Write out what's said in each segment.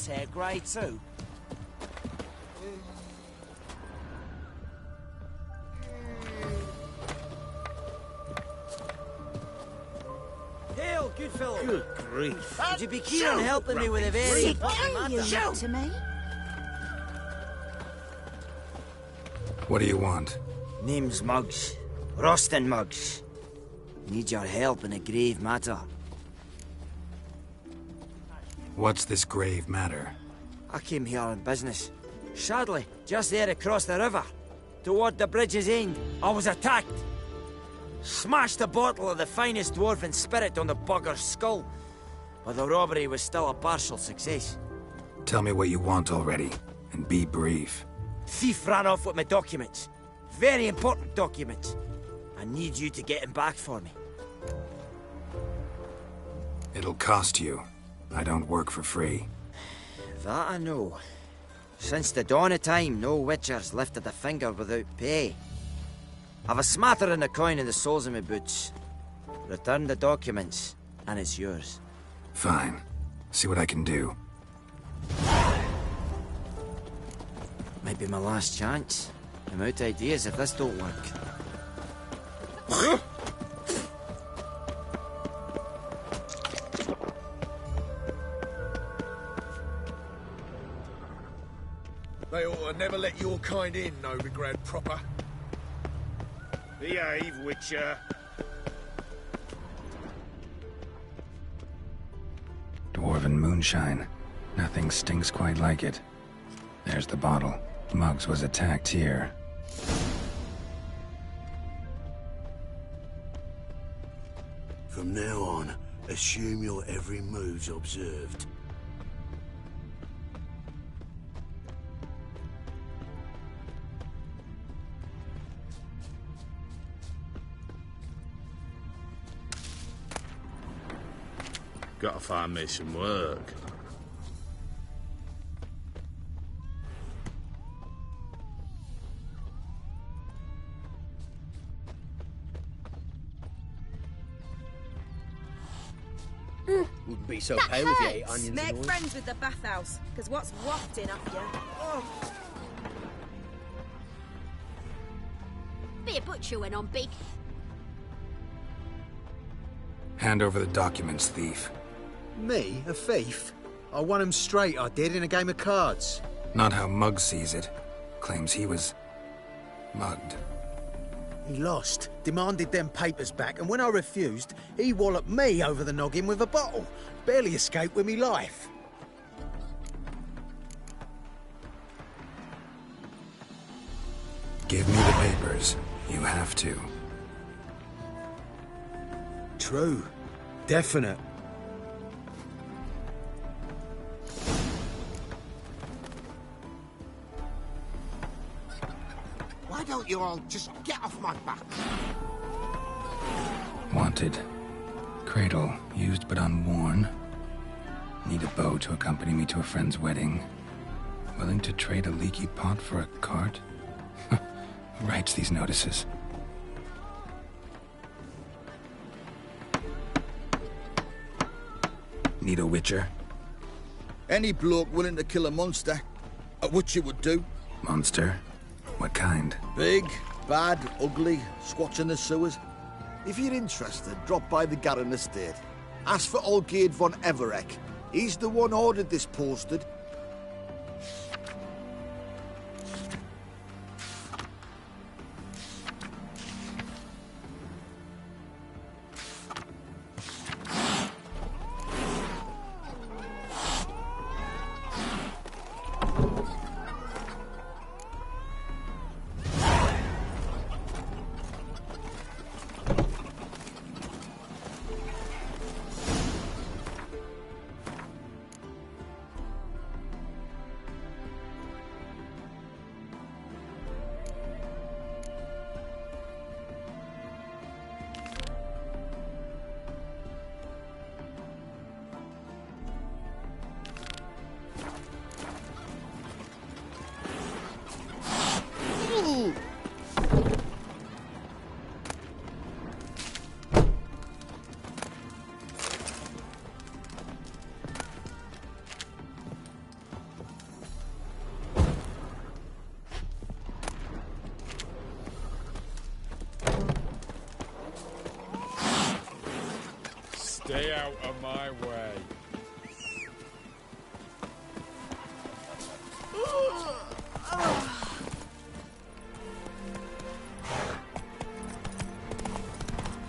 hair grey too? Hail, good fellow. Good grief. Would you be keen on helping me with a very important matter? To me? What do you want? Name's Muggs. Rostin Muggs. Need your help in a grave matter. What's this grave matter? I came here on business. Sadly, just there across the river, toward the bridge's end, I was attacked. Smashed a bottle of the finest dwarven spirit on the bugger's skull. But the robbery was still a partial success. Tell me what you want already, and be brief. Thief ran off with my documents. Very important documents. I need you to get him back for me. It'll cost you. I don't work for free. That I know. Since the dawn of time, no witcher's lifted a finger without pay. I've a smattering of coin in the soles of my boots. Return the documents, and it's yours. Fine. See what I can do. Might be my last chance. I'm out of ideas if this don't work. They ought to never let your kind in, no regret proper. Behave, Witcher. Dwarven moonshine. Nothing stinks quite like it. There's the bottle. Muggs was attacked here. From now on, assume your every move's observed. Gotta find me some work. Wouldn't be so pale if you ate onions and Make oil. friends with the bathhouse, because what's wafting off you? Oh. Bit of butcher went on big. Hand over the documents, thief. Me? A thief? I won him straight, I did, in a game of cards. Not how Muggs sees it. Claims he was mugged. He lost, demanded them papers back, and when I refused, he walloped me over the noggin with a bottle. Barely escaped with me life. Give me the papers. You have to. True. Definite. Why don't you all just get off my back? Wanted. Cradle, used but unworn. Need a bow to accompany me to a friend's wedding. Willing to trade a leaky pot for a cart? Writes these notices. Need a witcher? Any bloke willing to kill a monster, a witcher would do. Monster? What kind? Big, bad, ugly, squats in the sewers. If you're interested, drop by the Garren estate. Ask for Olgierd von Everek. He's the one ordered this posted. Stay out of my way.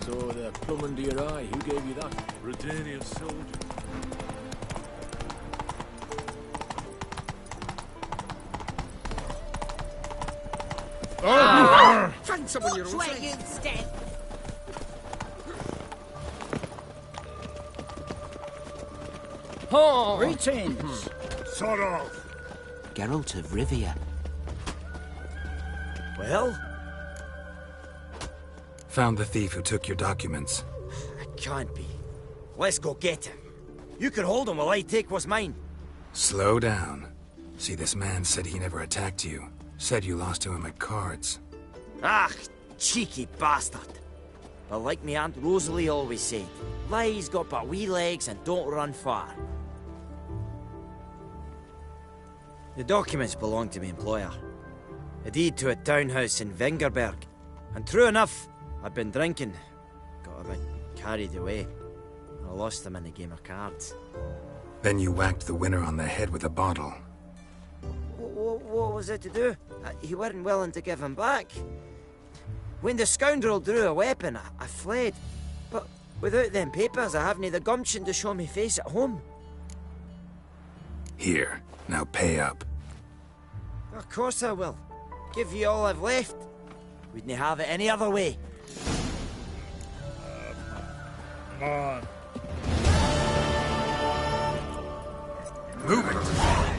So the plum under your eye, who gave you that? Redanian soldier. Find someone your own Where size. you stand. Oh, greetings. Sod off. Geralt of Rivia. Well, Found the thief who took your documents. it can't be. Let's go get him. You can hold him while I take what's mine. Slow down. See, this man said he never attacked you. Said you lost to him at cards. Ah, cheeky bastard. But like me Aunt Rosalie always said, lies got but wee legs and don't run far. The documents belong to my employer. A deed to a townhouse in Vengerberg. And true enough, I'd been drinking. Got a bit carried away. I lost them in a game of cards. Then you whacked the winner on the head with a bottle. What was it to do? He weren't willing to give him back. When the scoundrel drew a weapon, I fled. But without them papers, I haven't the gumption to show me face at home. Here, now pay up. Of course I will. Give you all I've left. Wouldn't have it any other way. Come on. Move it!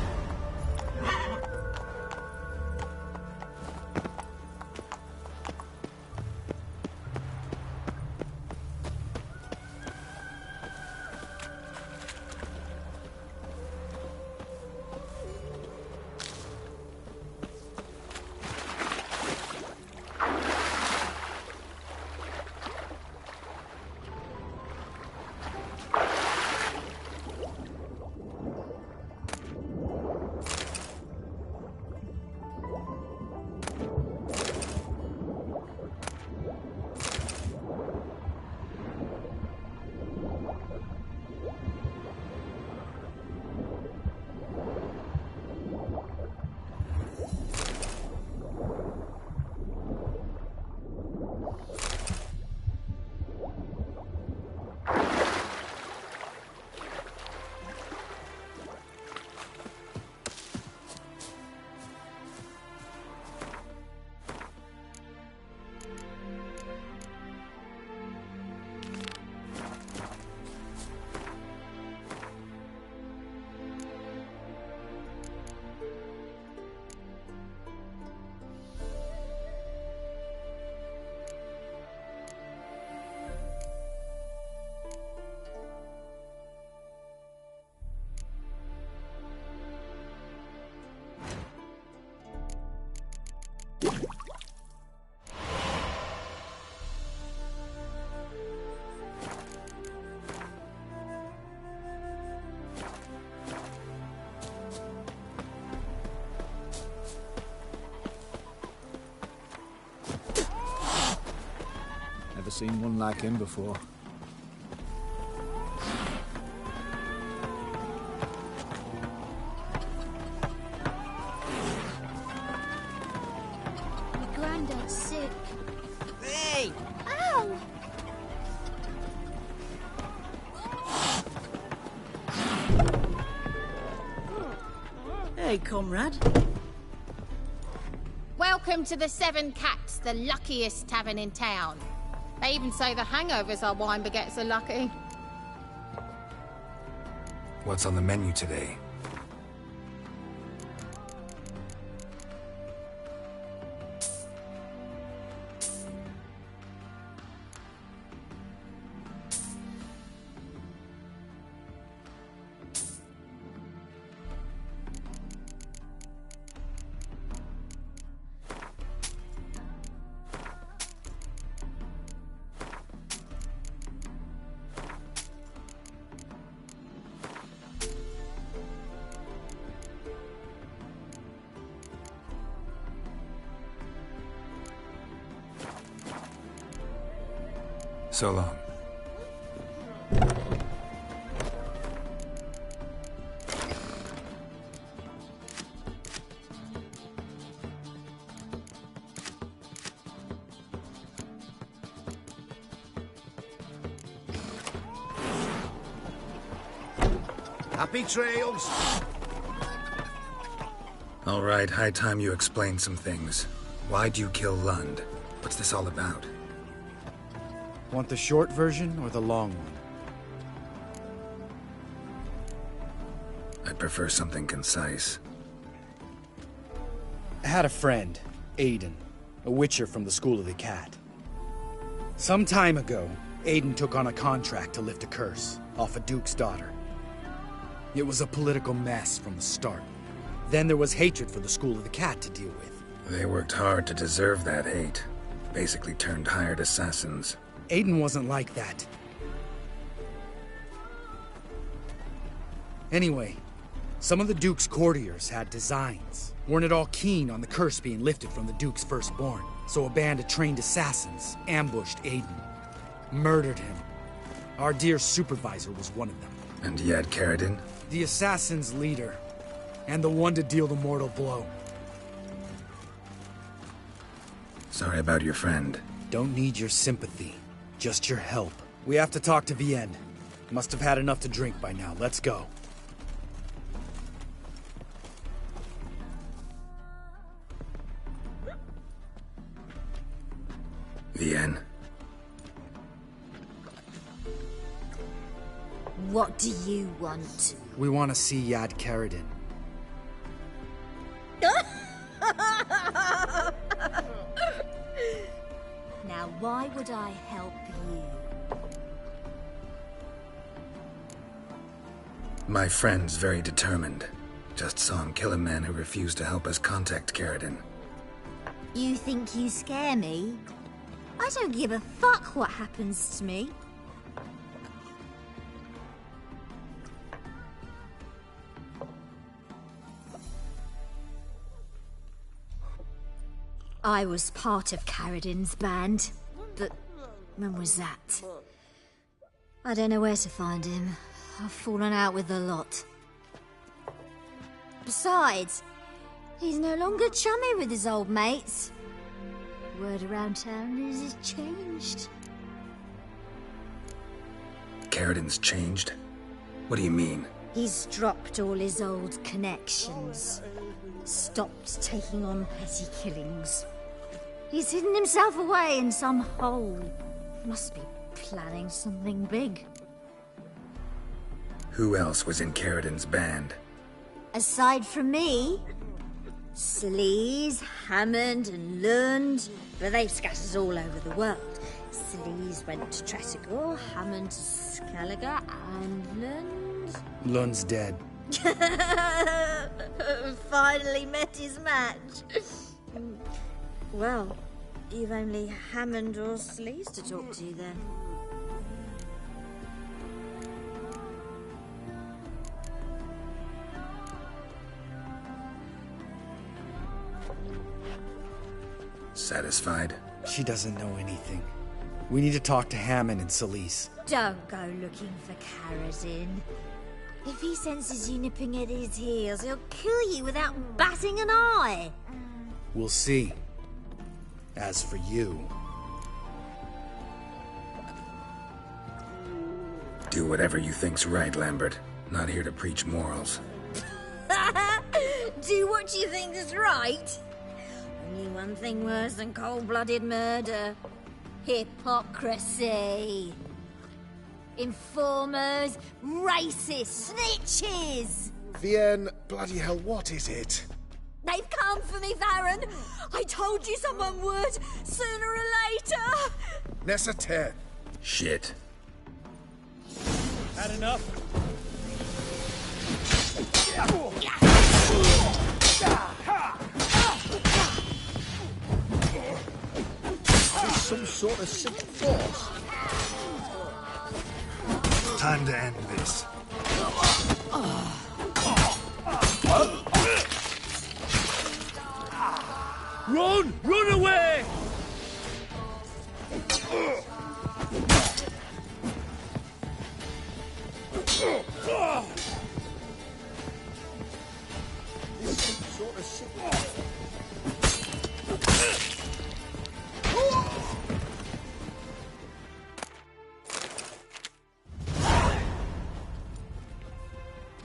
Never seen one like him before. My granddad's sick. Hey! Ow! Hey, comrade. Welcome to the Seven Cats, the luckiest tavern in town. They even say the hangovers our wine baguettes are lucky. What's on the menu today? So long. Happy trails! All right, high time you explain some things. Why'd you kill Lund? What's this all about? Want the short version or the long one? I'd prefer something concise. I had a friend, Aiden, a witcher from the School of the Cat. Some time ago, Aiden took on a contract to lift a curse off a duke's daughter. It was a political mess from the start. Then there was hatred for the School of the Cat to deal with. They worked hard to deserve that hate. Basically turned hired assassins. Aiden wasn't like that. Anyway, some of the Duke's courtiers had designs. Weren't at all keen on the curse being lifted from the Duke's firstborn. So a band of trained assassins ambushed Aiden. Murdered him. Our dear supervisor was one of them. And Yad Karadin? The assassin's leader. And the one to deal the mortal blow. Sorry about your friend. Don't need your sympathy. Just your help. We have to talk to Vienne. Must have had enough to drink by now. Let's go. Vienne. What do you want? We want to see Yad Karadin. Now, why would I help you? My friend's very determined. Just saw him kill a man who refused to help us contact Karadin. You think you scare me? I don't give a fuck what happens to me. I was part of Karadin's band, but when was that? I don't know where to find him. I've fallen out with a lot. Besides, he's no longer chummy with his old mates. Word around town is he's changed. Karadin's changed? What do you mean? He's dropped all his old connections. Stopped taking on petty killings. He's hidden himself away in some hole. Must be planning something big. Who else was in Karadin's band? Aside from me, Sleaze, Hammond and Lund, but they've scattered all over the world. Sleaze went to Tretogor, Hammond to Skellige, and Lund... Lund's dead. Finally met his match. Well, you've only Hammond or Sleaze to talk to then. Satisfied? She doesn't know anything. We need to talk to Hammond and Sleaze. Don't go looking for Karadin. If he senses you nipping at his heels, he'll kill you without batting an eye. We'll see. As for you... Do whatever you think's right, Lambert. Not here to preach morals. Do what you think is right? Only one thing worse than cold-blooded murder. Hypocrisy. Informers, racists, snitches! Vienne, bloody hell, what is it? They've come for me, Baron! I told you someone would, sooner or later! Nessater. Shit. Had enough? There's some sort of sick force. Time to end this. Run! Run away! There's some sort of sick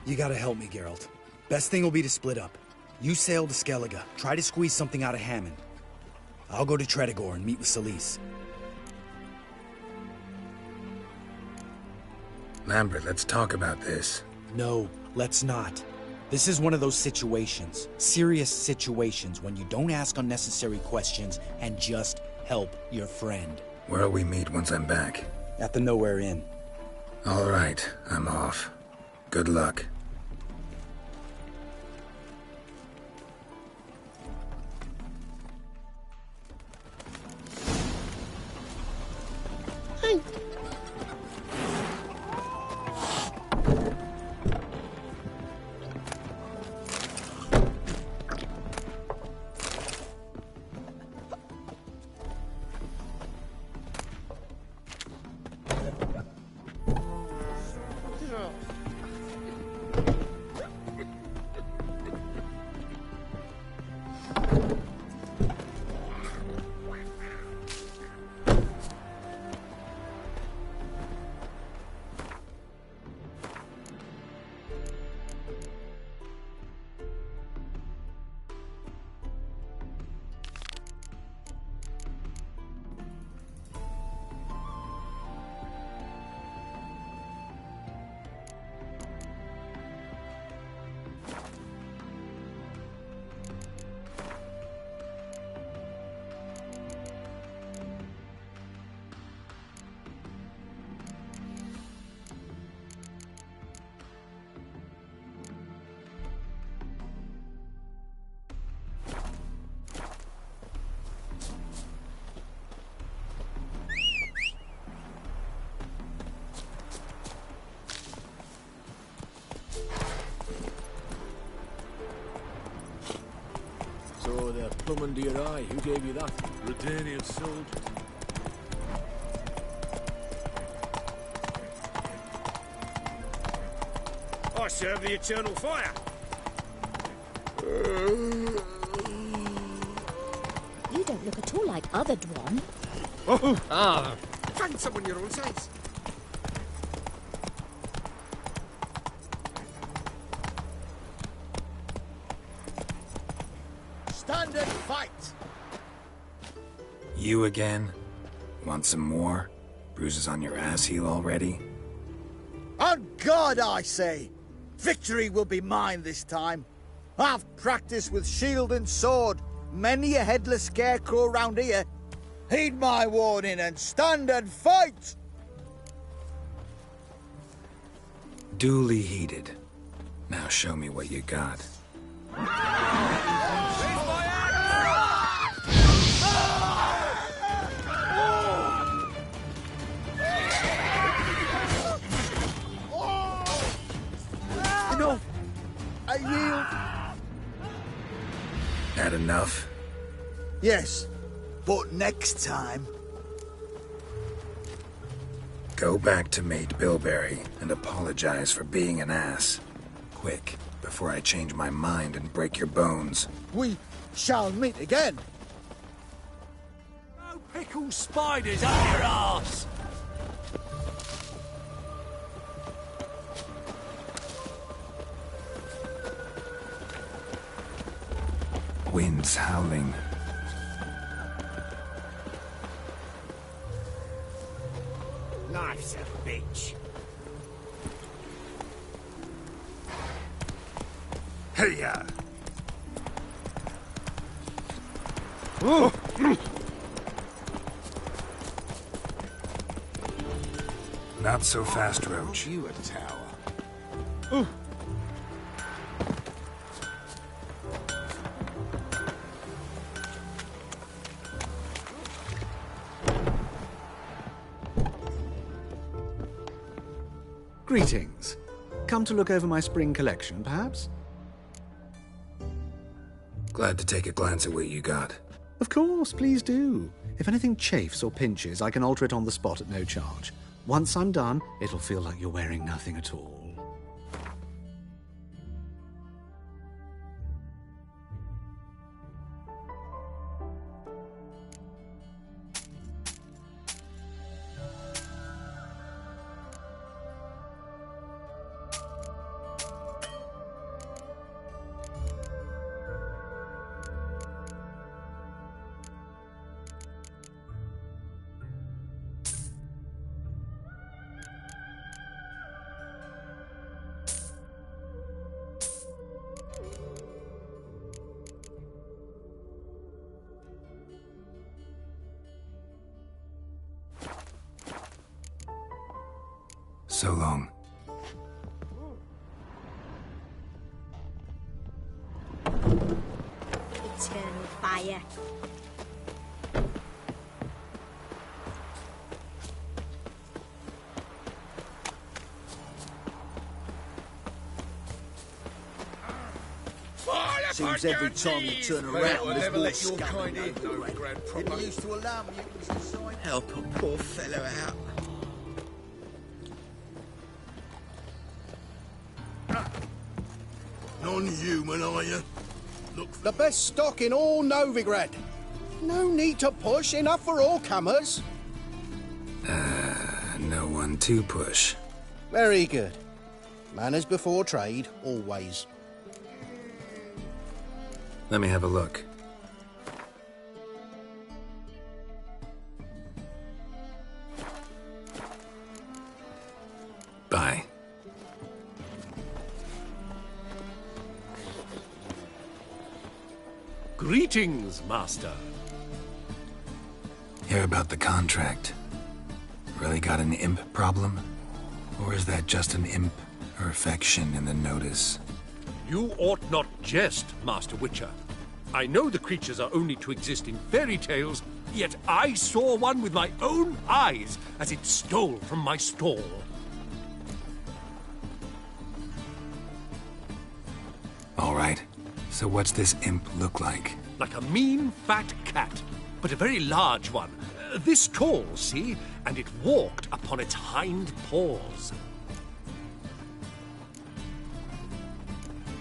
You gotta help me, Geralt. Best thing will be to split up. You sail to Skellige, try to squeeze something out of Hammond. I'll go to Tretogor and meet with Solis. Lambert, let's talk about this. No, let's not. This is one of those situations, serious situations, when you don't ask unnecessary questions and just help your friend. Where'll we meet once I'm back? At the Nowhere Inn. All right, I'm off. Good luck. Hey. So the plum under your eye, who gave you that? Redanian soldier. I serve the eternal fire. You don't look at all like other Dwan. Oh! Ah! Find someone your own size. Stand and fight! You again? Want some more? Bruises on your ass heel already? On God, I say! Victory will be mine this time. I've practiced with shield and sword. Many a headless scarecrow round here. Heed my warning and stand and fight! Duly heeded. Now show me what you got. Enough! I yield! That enough? Yes, but next time... Go back to Mate Bilberry and apologize for being an ass. Quick, before I change my mind and break your bones. We shall meet again. No pickled spiders up your ass! Wind's howling. Life's a bitch. Hey-ya! Not so fast, Roach. You a tower. Greetings. Come to look over my spring collection, perhaps? Glad to take a glance at what you got. Of course, please do. If anything chafes or pinches, I can alter it on the spot at no charge. Once I'm done, it'll feel like you're wearing nothing at all. So long. Eternal fire. Seems every time you turn They around, ought to there's never more let your scum kind in, over no the Grand Didn't Proper. used to allow mutants inside. Help a poor fellow out. Non-human, are you? Look, The best stock in all Novigrad. No need to push, enough for all comers. No one to push. Very good. Manners before trade, always. Let me have a look. Bye. Greetings, Master. Hear about the contract. Really got an imp problem? Or is that just an imp or affection in the notice? You ought not jest, Master Witcher. I know the creatures are only to exist in fairy tales, yet I saw one with my own eyes as it stole from my stall. All right. So what's this imp look like? Like a mean, fat cat, but a very large one. This tall, see? And it walked upon its hind paws.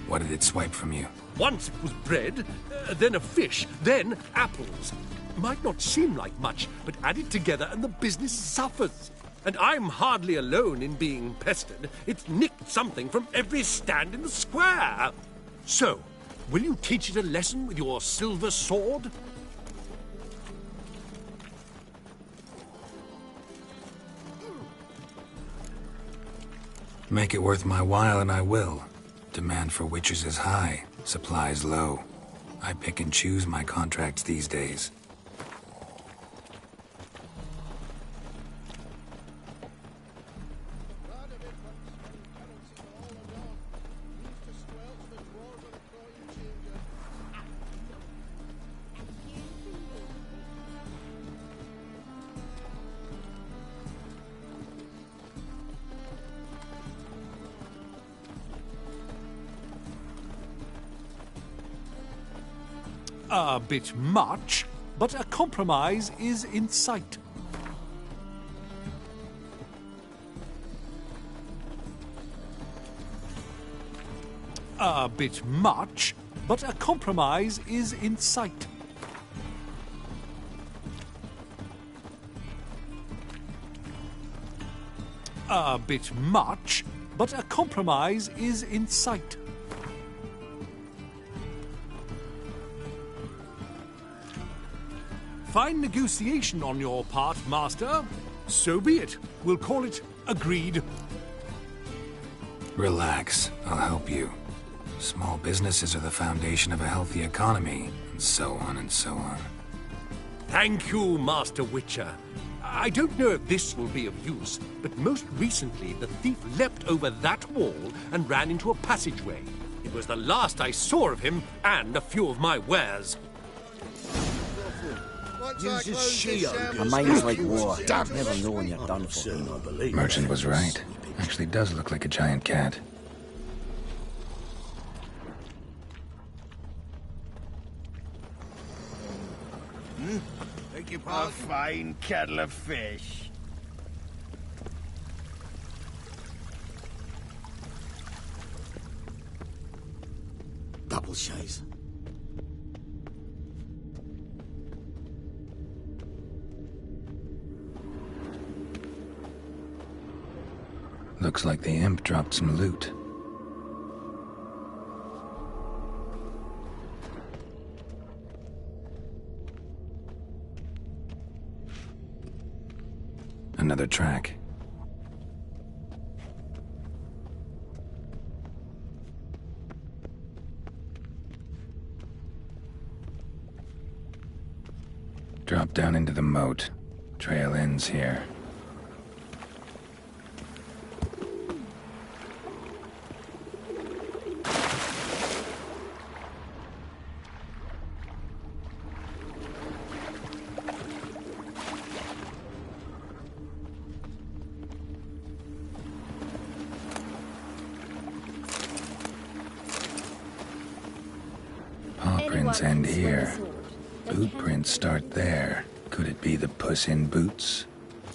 What did it swipe from you? Once it was bread, then a fish, then apples. Might not seem like much, but add it together and the business suffers. And I'm hardly alone in being pestered. It's nicked something from every stand in the square. So, will you teach it a lesson with your silver sword? Make it worth my while and I will. Demand for witches is high, supplies low. I pick and choose my contracts these days. A bit much, but a compromise is in sight. A bit much, but a compromise is in sight. A bit much, but a compromise is in sight. Fine negotiation on your part, Master. So be it. We'll call it agreed. Relax, I'll help you. Small businesses are the foundation of a healthy economy, and so on and so on. Thank you, Master Witcher. I don't know if this will be of use, but most recently the thief leapt over that wall and ran into a passageway. It was the last I saw of him and a few of my wares. uses Shio. A mind's like water. Never know when you're done for. I believe. Merchant was right. Actually does look like a giant cat. Thank you, A fine kettle of fish. Double shaves. Looks like the imp dropped some loot. Another track. Drop down into the moat. Trail ends here. Footprints end here. Boot prints start there. Could it be the Puss in Boots?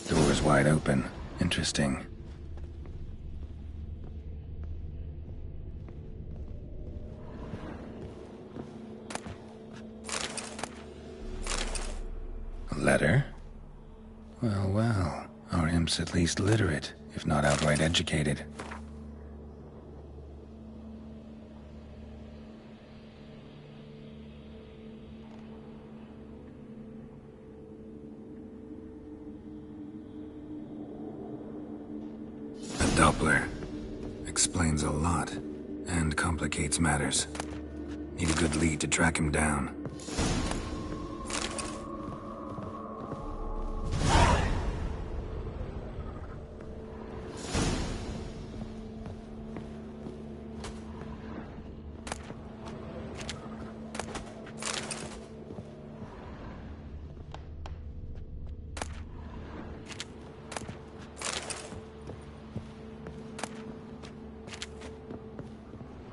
Door's wide open. Interesting. A letter? Well, well. Our imp's at least literate, if not outright educated. Doppler. Explains a lot, and complicates matters. Need a good lead to track him down.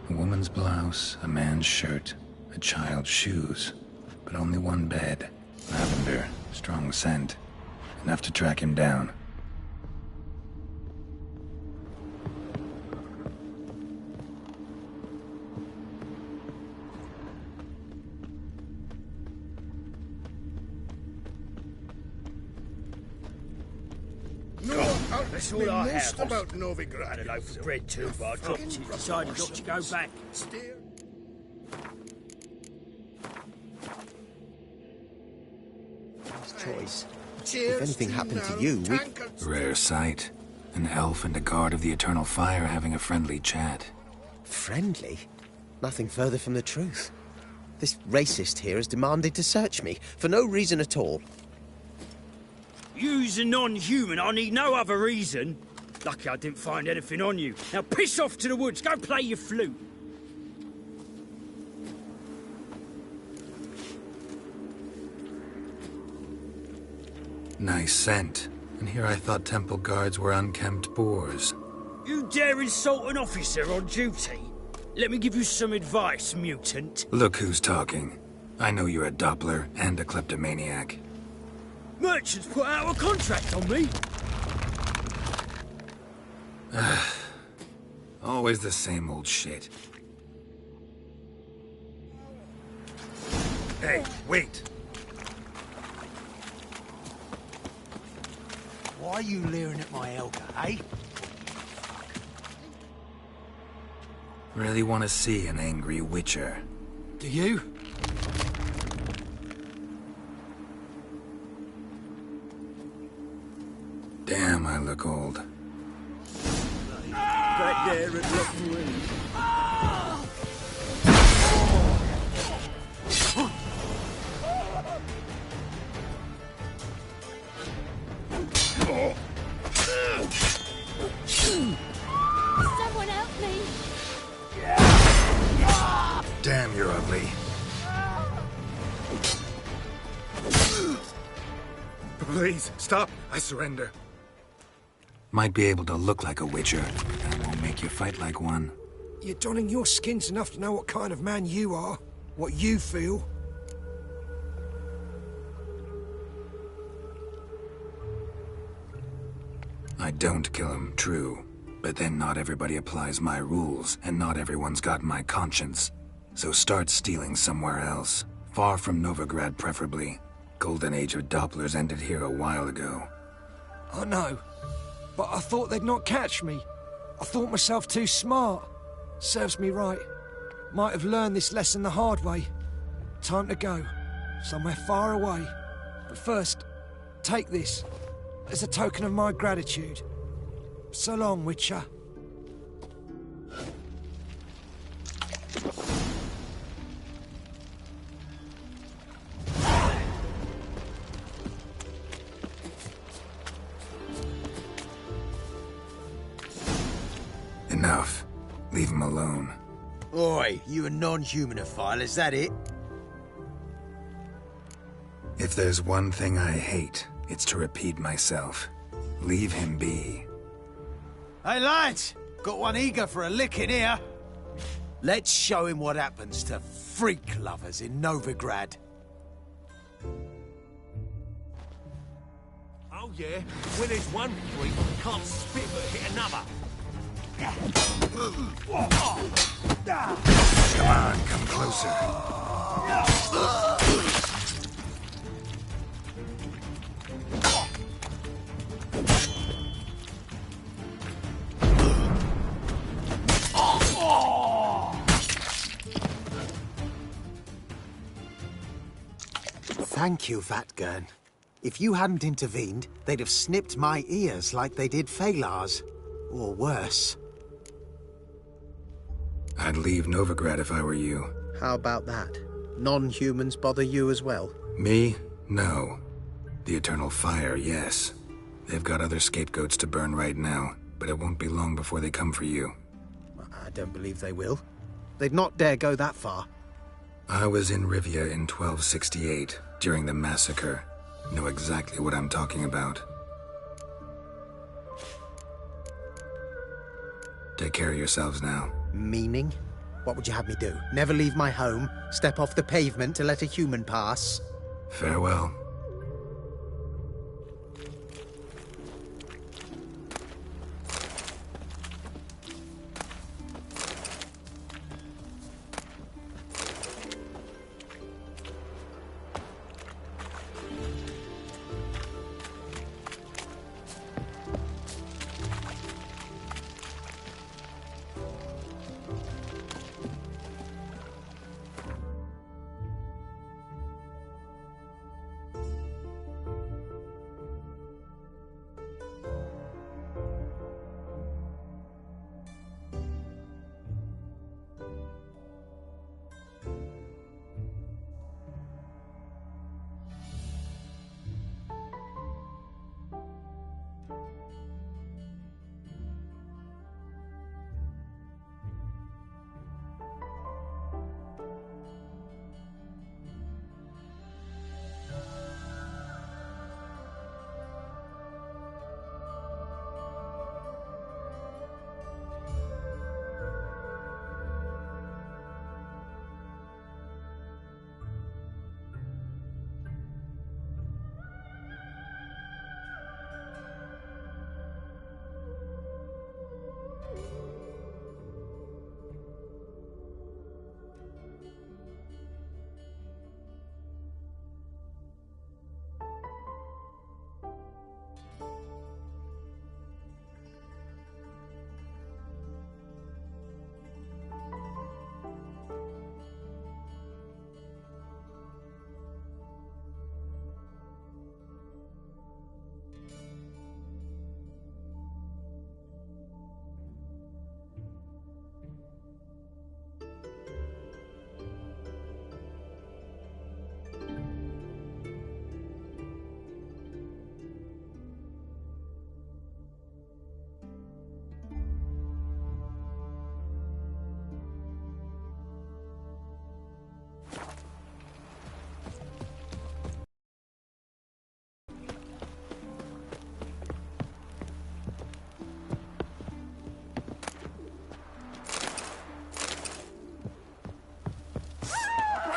A woman's blouse, a man's shirt, a child's shoes, but only one bed. Lavender, strong scent. Enough to track him down. That's all I have. About Novigrad. Had a loaf of bread too, but I dropped it. Decided not to go back. Choice. If anything happened to you, we... Rare sight. An elf and a guard of the Eternal Fire having a friendly chat. Friendly? Nothing further from the truth. This racist here has demanded to search me, for no reason at all. You's a non-human. I need no other reason. Lucky I didn't find anything on you. Now piss off to the woods. Go play your flute. Nice scent. And here I thought temple guards were unkempt boors. You dare insult an officer on duty? Let me give you some advice, mutant. Look who's talking. I know you're a Doppler and a kleptomaniac. Merchants put out a contract on me. Always the same old shit. Hey, wait! Why are you leering at my elder, eh? Really want to see an angry witcher. Do you? Damn, I look old. Back there at Lockwood. Someone help me! Damn, you're ugly. Please, stop. I surrender. Might be able to look like a witcher. That won't make you fight like one. You're donning your skins enough to know what kind of man you are, what you feel. I don't kill him, true. But then not everybody applies my rules, and not everyone's got my conscience. So start stealing somewhere else. Far from Novigrad, preferably. Golden age of Dopplers ended here a while ago. I know, but I thought they'd not catch me. I thought myself too smart. Serves me right. Might have learned this lesson the hard way. Time to go. Somewhere far away. But first, take this. As a token of my gratitude. So long, Witcher. Enough. Leave him alone. Oi, you a non-humanophile, is that it? If there's one thing I hate, it's to repeat myself. Leave him be. Hey, lads! Got one eager for a licking here. Let's show him what happens to freak lovers in Novigrad. Oh, yeah? When there's one freak, can't spit but hit another. Come on, come closer. Thank you, Vatgern. If you hadn't intervened, they'd have snipped my ears like they did Phalar's. Or worse. I'd leave Novigrad if I were you. How about that? Non-humans bother you as well? Me? No. The Eternal Fire, yes. They've got other scapegoats to burn right now, but it won't be long before they come for you. I don't believe they will. They'd not dare go that far. I was in Rivia in 1268, during the massacre. Know exactly what I'm talking about. Take care of yourselves now. Meaning? What would you have me do? Never leave my home? Step off the pavement to let a human pass? Farewell.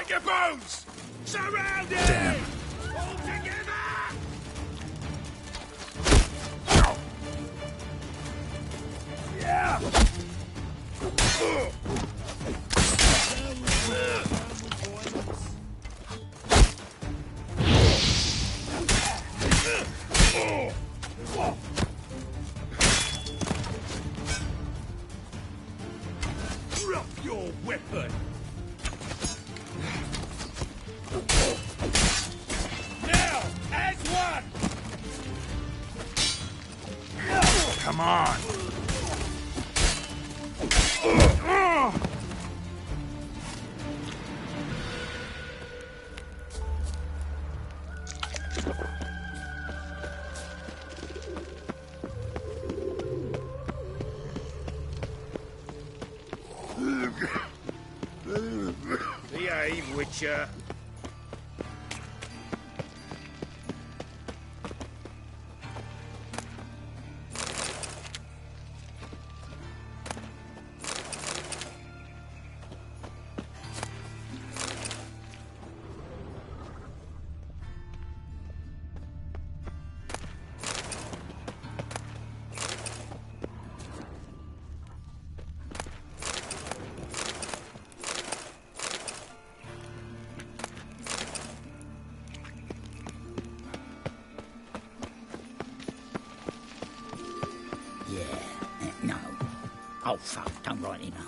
Your bones! Surrounded! Damn. All together! Yeah! Drop your weapon! Now, as one! Come on! Behave, Witcher. No. Oh, fuck, don't write email.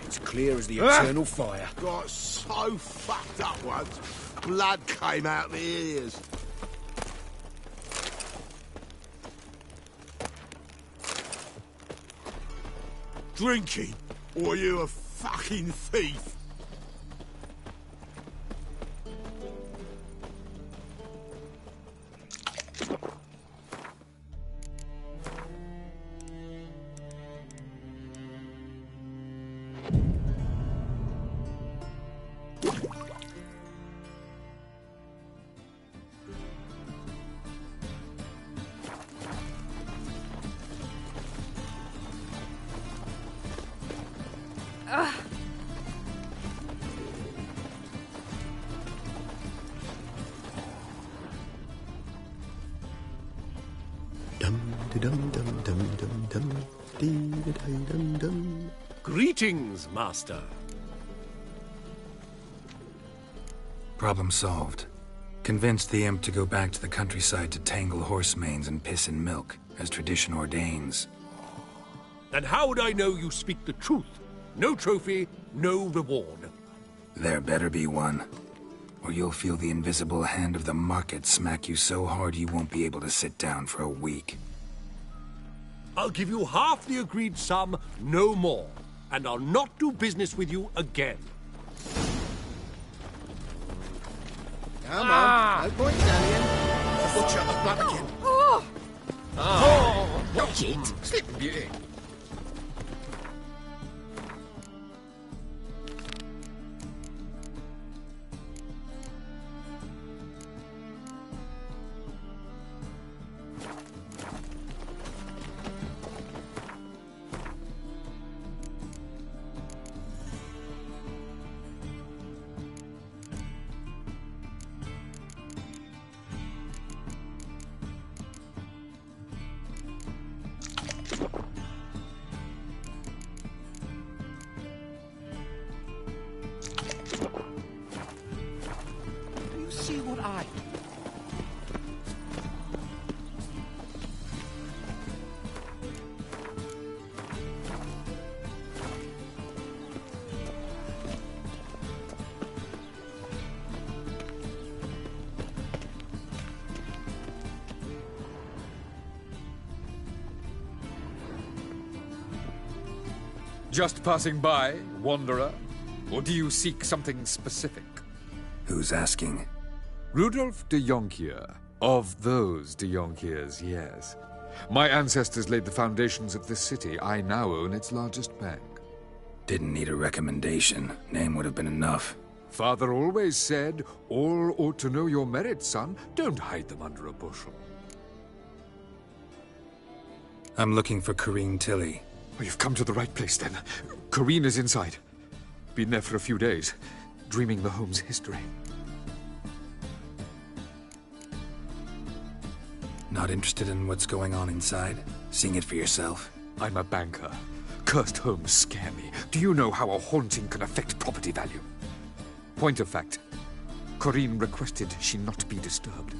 It's clear as the eternal fire. Got so fucked up once, blood came out my ears. Drinking? Or are you a fucking thief? Greetings, Master. Problem solved. Convinced the imp to go back to the countryside to tangle horse manes and piss in milk, as tradition ordains. Then how would I know you speak the truth? No trophy, no reward. There better be one. Or you'll feel the invisible hand of the market smack you so hard you won't be able to sit down for a week. I'll give you half the agreed sum, no more. And I'll not do business with you again. Come on, no point dallying. The butcher of Blackkin. Watch it. Sleeping Beauty. See what I... Just passing by, wanderer? Or do you seek something specific? Who's asking? Rudolf de Jonkier. Of those de Jonkiers, yes. My ancestors laid the foundations of this city. I now own its largest bank. Didn't need a recommendation. Name would have been enough. Father always said, all ought to know your merits, son. Don't hide them under a bushel. I'm looking for Corrine Tilly. Oh, you've come to the right place, then. Corrine is inside. Been there for a few days, dreaming the home's history. Not interested in what's going on inside? Seeing it for yourself? I'm a banker. Cursed homes scare me. Do you know how a haunting can affect property value? Point of fact, Corrine requested she not be disturbed.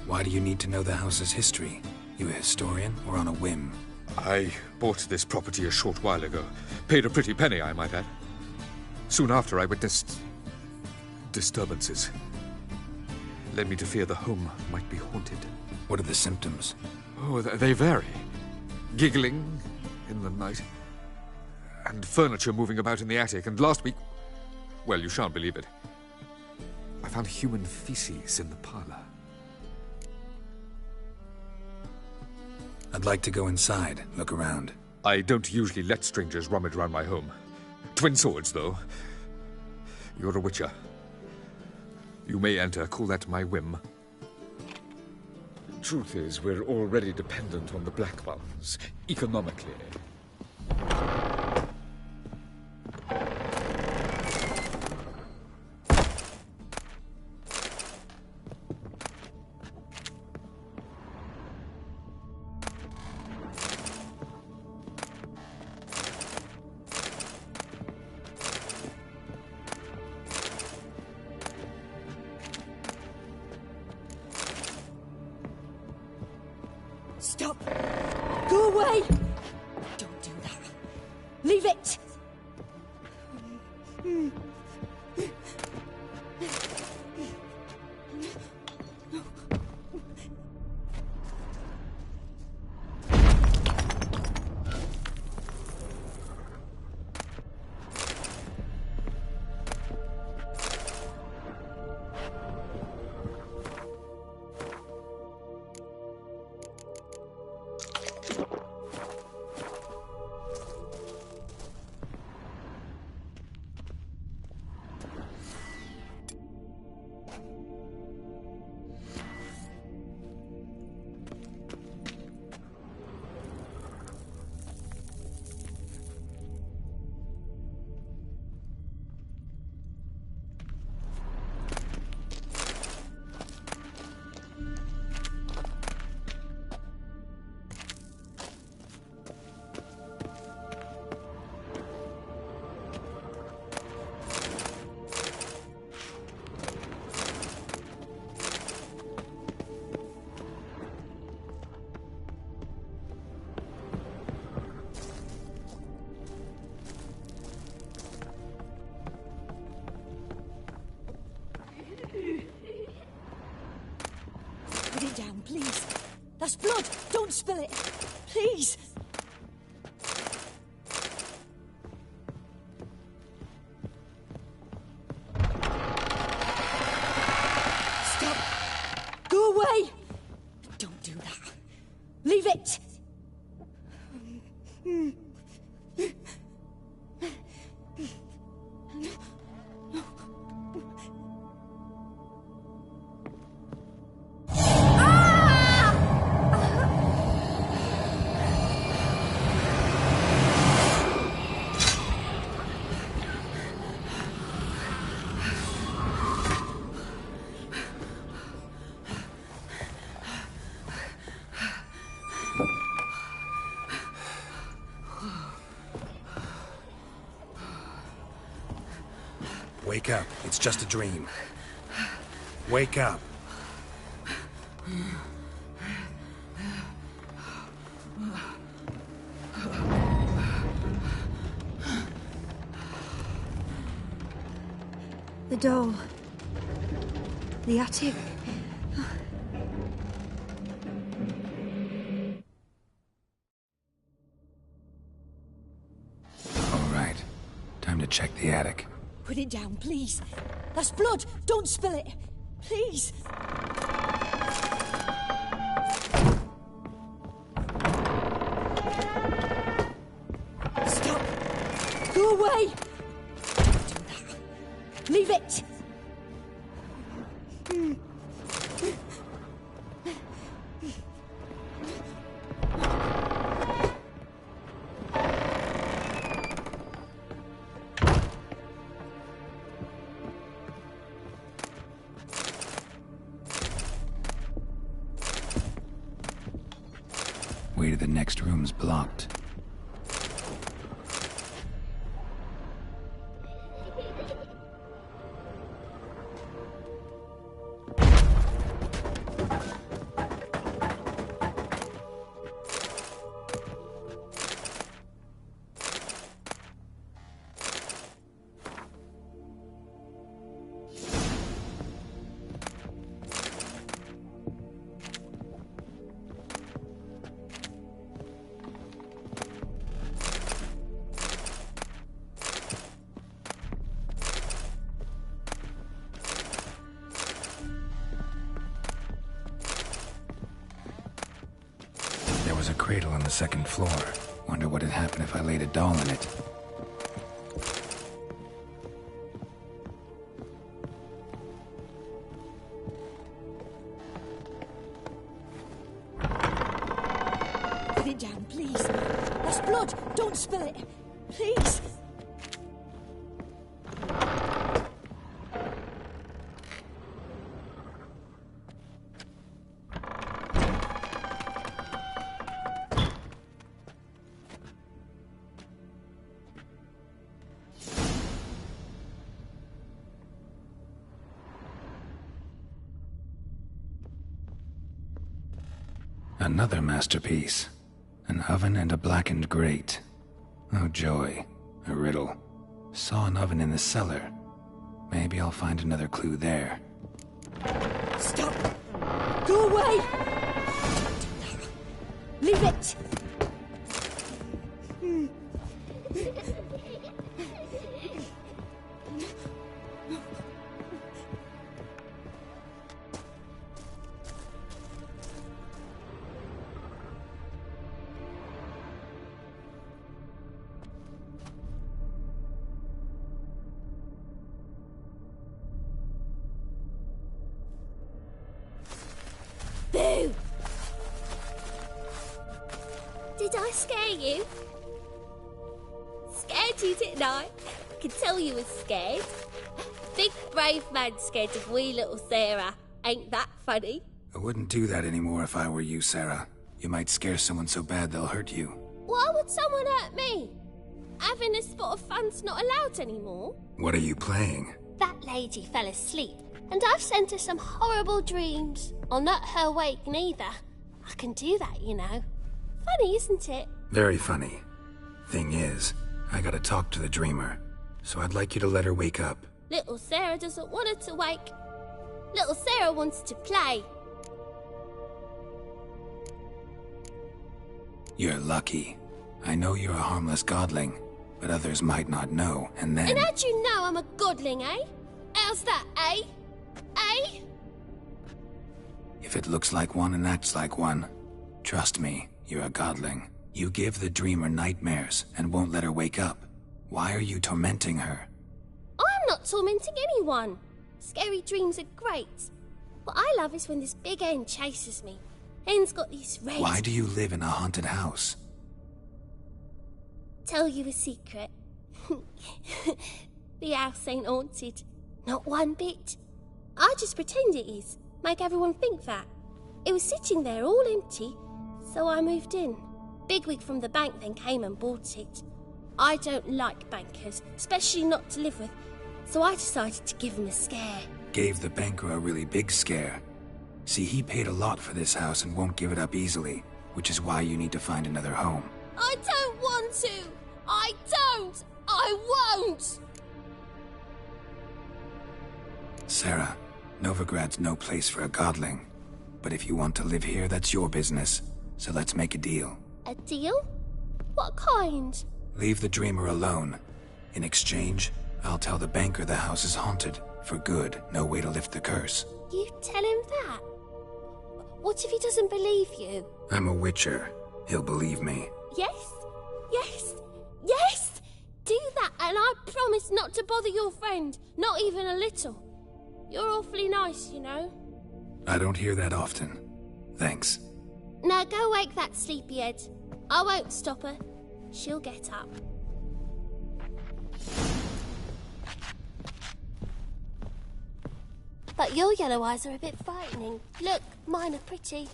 Why do you need to know the house's history? You a historian or on a whim? I bought this property a short while ago. Paid a pretty penny, I might add. Soon after, I witnessed disturbances. Led me to fear the home might be haunted. What are the symptoms? Oh, they vary. Giggling in the night, and furniture moving about in the attic, and last week... Well, you shan't believe it. I found human feces in the parlor. I'd like to go inside, look around. I don't usually let strangers rummage around my home. Twin swords, though. You're a witcher. You may enter, call that my whim. Truth is, we're already dependent on the Black Ones, economically. Leave it! Put it down, please. That's blood. Don't spill it. Please. Stop. Go away. Don't do that. Leave it. Wake up. It's just a dream. Wake up. The doll. The attic. All right. Time to check the attic. Put it down, please. That's blood. Don't spill it. Please. Stop. Go away. Don't do that. Leave it. Way to the next room's blocked. There was a cradle on the second floor. Wonder what had happened if I laid a doll in it. Put it down, please. That's blood. Don't spill it. Please. Another masterpiece. An oven and a blackened grate. Oh, joy. A riddle. Saw an oven in the cellar. Maybe I'll find another clue there. Stop! Go away! Leave it! Boo! Did I scare you? Scared you, didn't I? I can tell you was scared. Big brave man scared of wee little Sarah. Ain't that funny? I wouldn't do that anymore if I were you, Sarah. You might scare someone so bad they'll hurt you. Why would someone hurt me? Having a spot of fun's not allowed anymore. What are you playing? That lady fell asleep, and I've sent her some horrible dreams. I'll not her wake neither. I can do that, you know. Funny, isn't it? Very funny. Thing is, I gotta talk to the dreamer, so I'd like you to let her wake up. Little Sarah doesn't want her to wake. Little Sarah wants to play. You're lucky. I know you're a harmless godling, but others might not know, and then... And how'd you know I'm a godling, eh? How's that, eh? Eh? If it looks like one and acts like one, trust me, you're a godling. You give the dreamer nightmares and won't let her wake up. Why are you tormenting her? I'm not tormenting anyone. Scary dreams are great. What I love is when this big hen chases me. Hen's got these red... Why do you live in a haunted house? Tell you a secret. The house ain't haunted. Not one bit. I just pretend it is. Make everyone think that. It was sitting there all empty, so I moved in. Bigwig from the bank then came and bought it. I don't like bankers, especially not to live with, so I decided to give him a scare. Gave the banker a really big scare. See, he paid a lot for this house and won't give it up easily, which is why you need to find another home. I don't want to! I don't! I won't! Sarah, Novigrad's no place for a godling. But if you want to live here, that's your business. So let's make a deal. A deal? What kind? Leave the dreamer alone. In exchange, I'll tell the banker the house is haunted. For good, no way to lift the curse. You tell him that? What if he doesn't believe you? I'm a witcher. He'll believe me. Yes? Yes? Yes! Do that, and I promise not to bother your friend. Not even a little. You're awfully nice, you know. I don't hear that often. Thanks. Now go wake that sleepyhead. I won't stop her. She'll get up. But your yellow eyes are a bit frightening. Look, mine are pretty.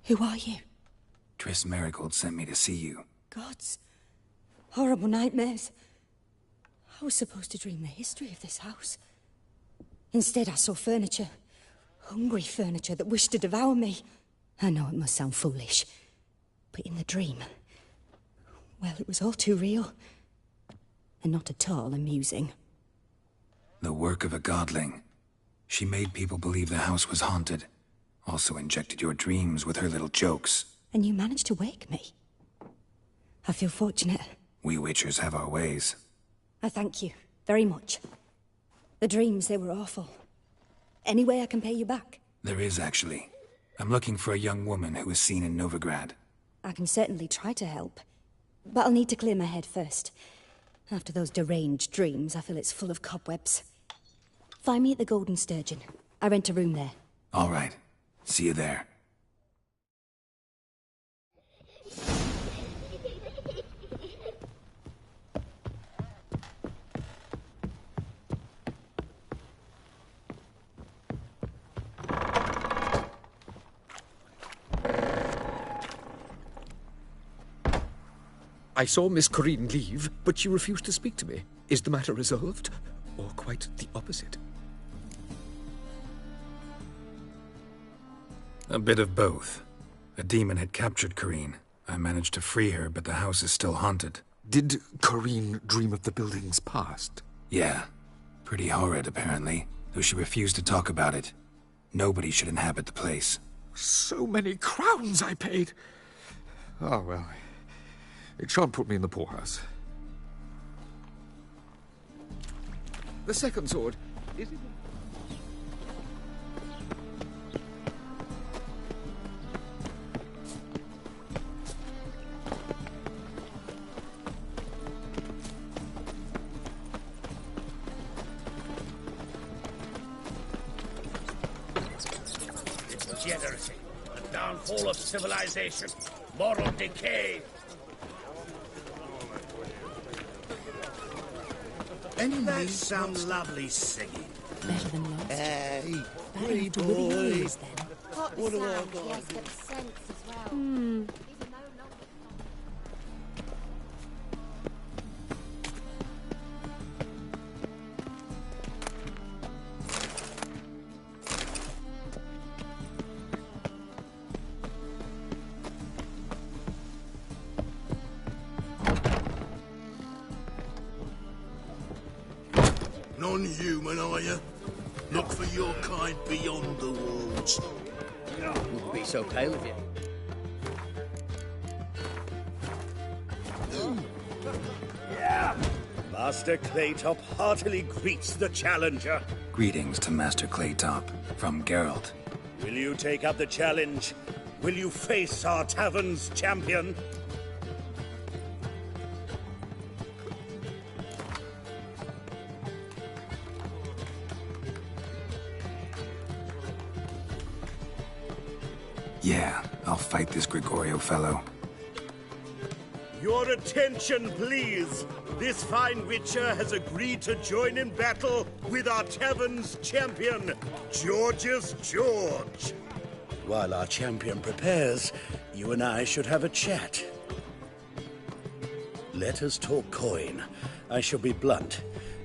Who are you? Triss Marigold sent me to see you. Gods. Horrible nightmares. I was supposed to dream the history of this house. Instead, I saw furniture. Hungry furniture that wished to devour me. I know it must sound foolish, but in the dream, well, it was all too real. And not at all amusing. The work of a godling. She made people believe the house was haunted. Also injected your dreams with her little jokes. And you managed to wake me. I feel fortunate. We witchers have our ways. I thank you very much. The dreams, they were awful. Any way I can pay you back? There is, actually. I'm looking for a young woman who was seen in Novigrad. I can certainly try to help. But I'll need to clear my head first. After those deranged dreams, I feel it's full of cobwebs. Find me at the Golden Sturgeon. I rent a room there. All right. See you there. I saw Miss Corinne leave, but she refused to speak to me. Is the matter resolved? Or quite the opposite? A bit of both. A demon had captured Corinne. I managed to free her, but the house is still haunted. Did Corinne dream of the building's past? Yeah. Pretty horrid, apparently, though she refused to talk about it. Nobody should inhabit the place. So many crowns I paid! Oh, well, it shan't put me in the poorhouse. The second sword, is it... Degeneracy, the downfall of civilization, moral decay. That sounds lovely singing. Better than most. Hey, Better pretty after living boy. years, then. Got the What do I sound, got? yes, but the sense as well. Hmm. Non-human, are you? Look for your kind beyond the walls. Wouldn't be so pale of you. Master Claytop heartily greets the challenger. Greetings to Master Claytop, from Geralt. Will you take up the challenge? Will you face our tavern's champion? Yeah, I'll fight this Gregorio fellow. Your attention, please. This fine witcher has agreed to join in battle with our tavern's champion, George's George. While our champion prepares, you and I should have a chat. Let us talk coin. I shall be blunt.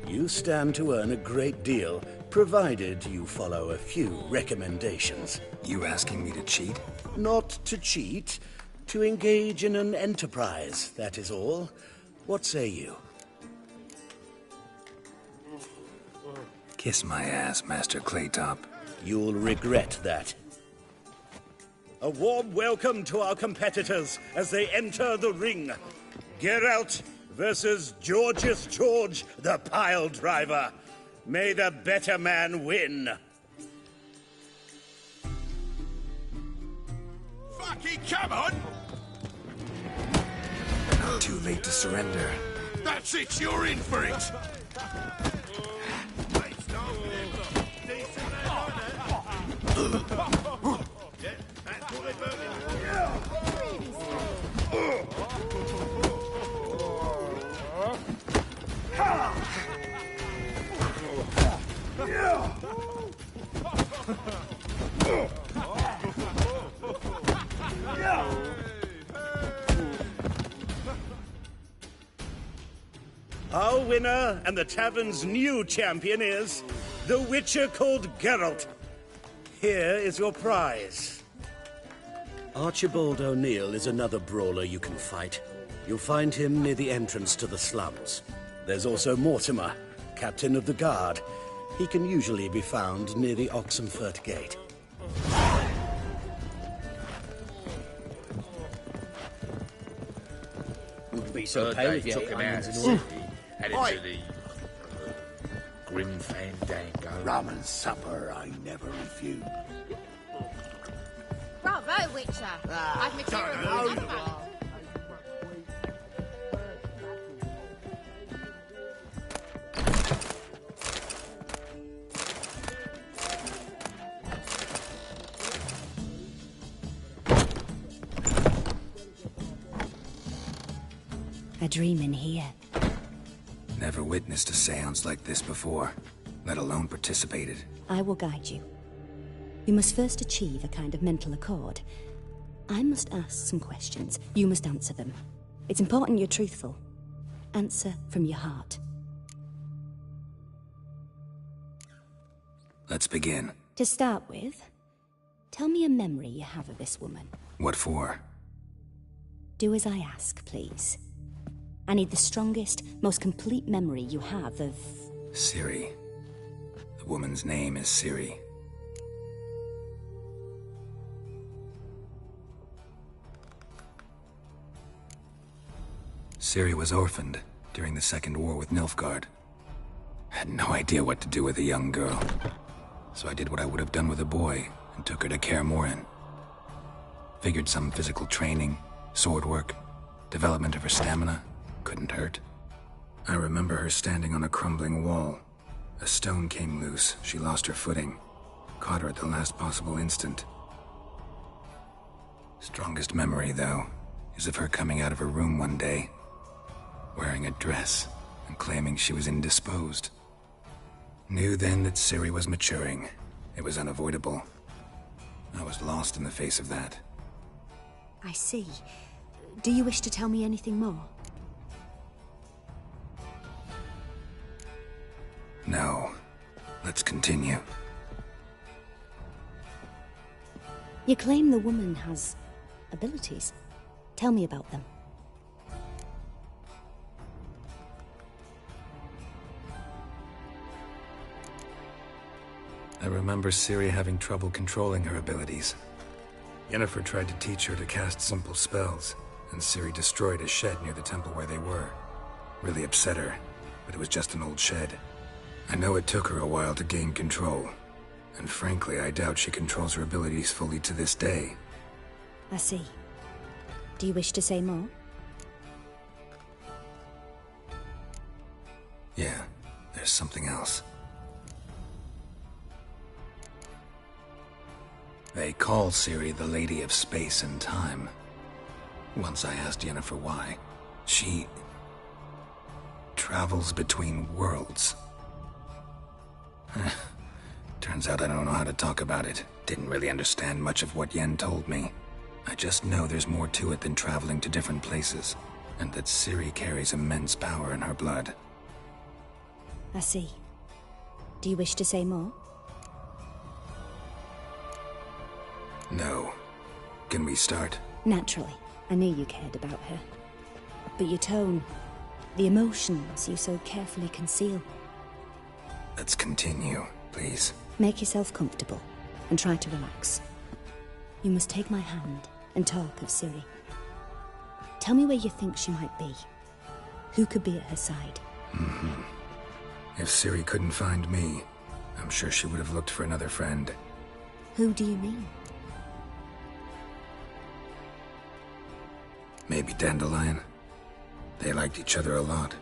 You stand to earn a great deal, provided you follow a few recommendations. You asking me to cheat? Not to cheat, to engage in an enterprise, that is all. What say you? Kiss my ass, Master Claytop. You'll regret that. A warm welcome to our competitors as they enter the ring. Geralt versus George's George, the pile driver. May the better man win. Fucking come on! Not too late to surrender. That's it, you're in for it! Our winner and the tavern's new champion is the Witcher called Geralt. Here is your prize. Archibald O'Neill is another brawler you can fight. You'll find him near the entrance to the slums. There's also Mortimer, captain of the guard. He can usually be found near the Oxenfurt Gate. Wouldn't be so pale if you took ate him out onions of and the all. city, headed to the Grim Fandango. Rum and supper I never refuse. Bravo, Witcher. I've material for another battle. A dream in here. Never witnessed a seance like this before, let alone participated. I will guide you. You must first achieve a kind of mental accord. I must ask some questions. You must answer them. It's important you're truthful. Answer from your heart. Let's begin. To start with, tell me a memory you have of this woman. What for? Do as I ask, please. I need the strongest, most complete memory you have of... Ciri. The woman's name is Ciri. Ciri was orphaned during the Second War with Nilfgaard. Had no idea what to do with a young girl. So I did what I would have done with a boy and took her to Kaer Morhen. Figured some physical training, sword work, development of her stamina couldn't hurt. I remember her standing on a crumbling wall. A stone came loose, she lost her footing. Caught her at the last possible instant. Strongest memory, though, is of her coming out of her room one day, wearing a dress and claiming she was indisposed. Knew then that Ciri was maturing. It was unavoidable. I was lost in the face of that. I see. Do you wish to tell me anything more? No. Let's continue. You claim the woman has abilities. Tell me about them. I remember Ciri having trouble controlling her abilities. Yennefer tried to teach her to cast simple spells, and Ciri destroyed a shed near the temple where they were. Really upset her, but it was just an old shed. I know it took her a while to gain control, and frankly, I doubt she controls her abilities fully to this day. I see. Do you wish to say more? Yeah, there's something else. They call Ciri the Lady of Space and Time. Once I asked Yennefer why. She travels between worlds. Turns out I don't know how to talk about it. Didn't really understand much of what Yen told me. I just know there's more to it than traveling to different places, and that Ciri carries immense power in her blood. I see. Do you wish to say more? No. Can we start? Naturally. I knew you cared about her. But your tone, the emotions you so carefully conceal. Let's continue, please. Make yourself comfortable and try to relax. You must take my hand and talk of Ciri. Tell me where you think she might be. Who could be at her side? If Ciri couldn't find me, I'm sure she would have looked for another friend. Who do you mean? Maybe Dandelion. They liked each other a lot.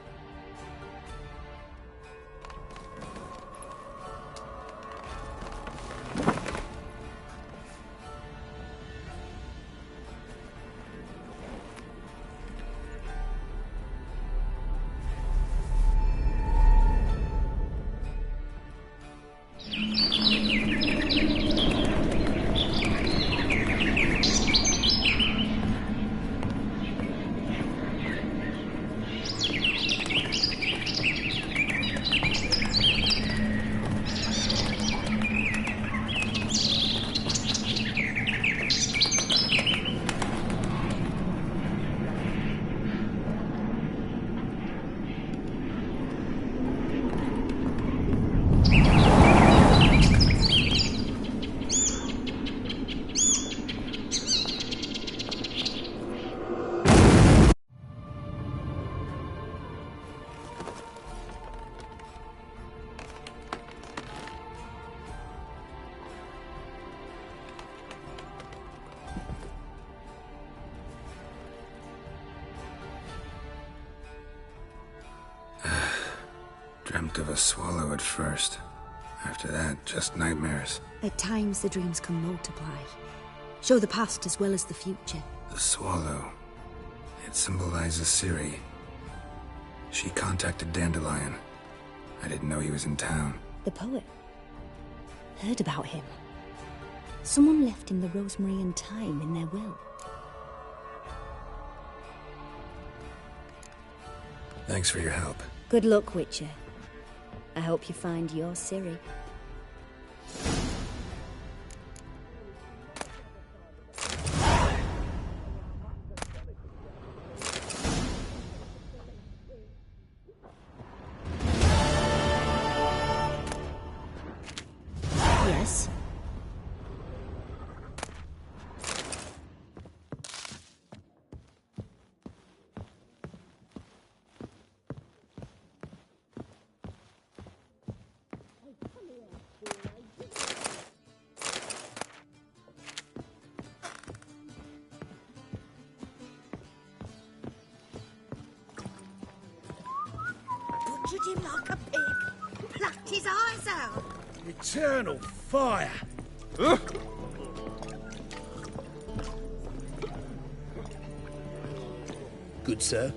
Dreamt of a swallow at first. After that, just nightmares. At times the dreams can multiply. Show the past as well as the future. The swallow. It symbolizes Ciri. She contacted Dandelion. I didn't know he was in town. The poet. Heard about him. Someone left him the rosemary and thyme in their will. Thanks for your help. Good luck, Witcher. I hope you find your Ciri. Yes? Butchered him like a pig, plucked his eyes out. Eternal fire! Good, sir.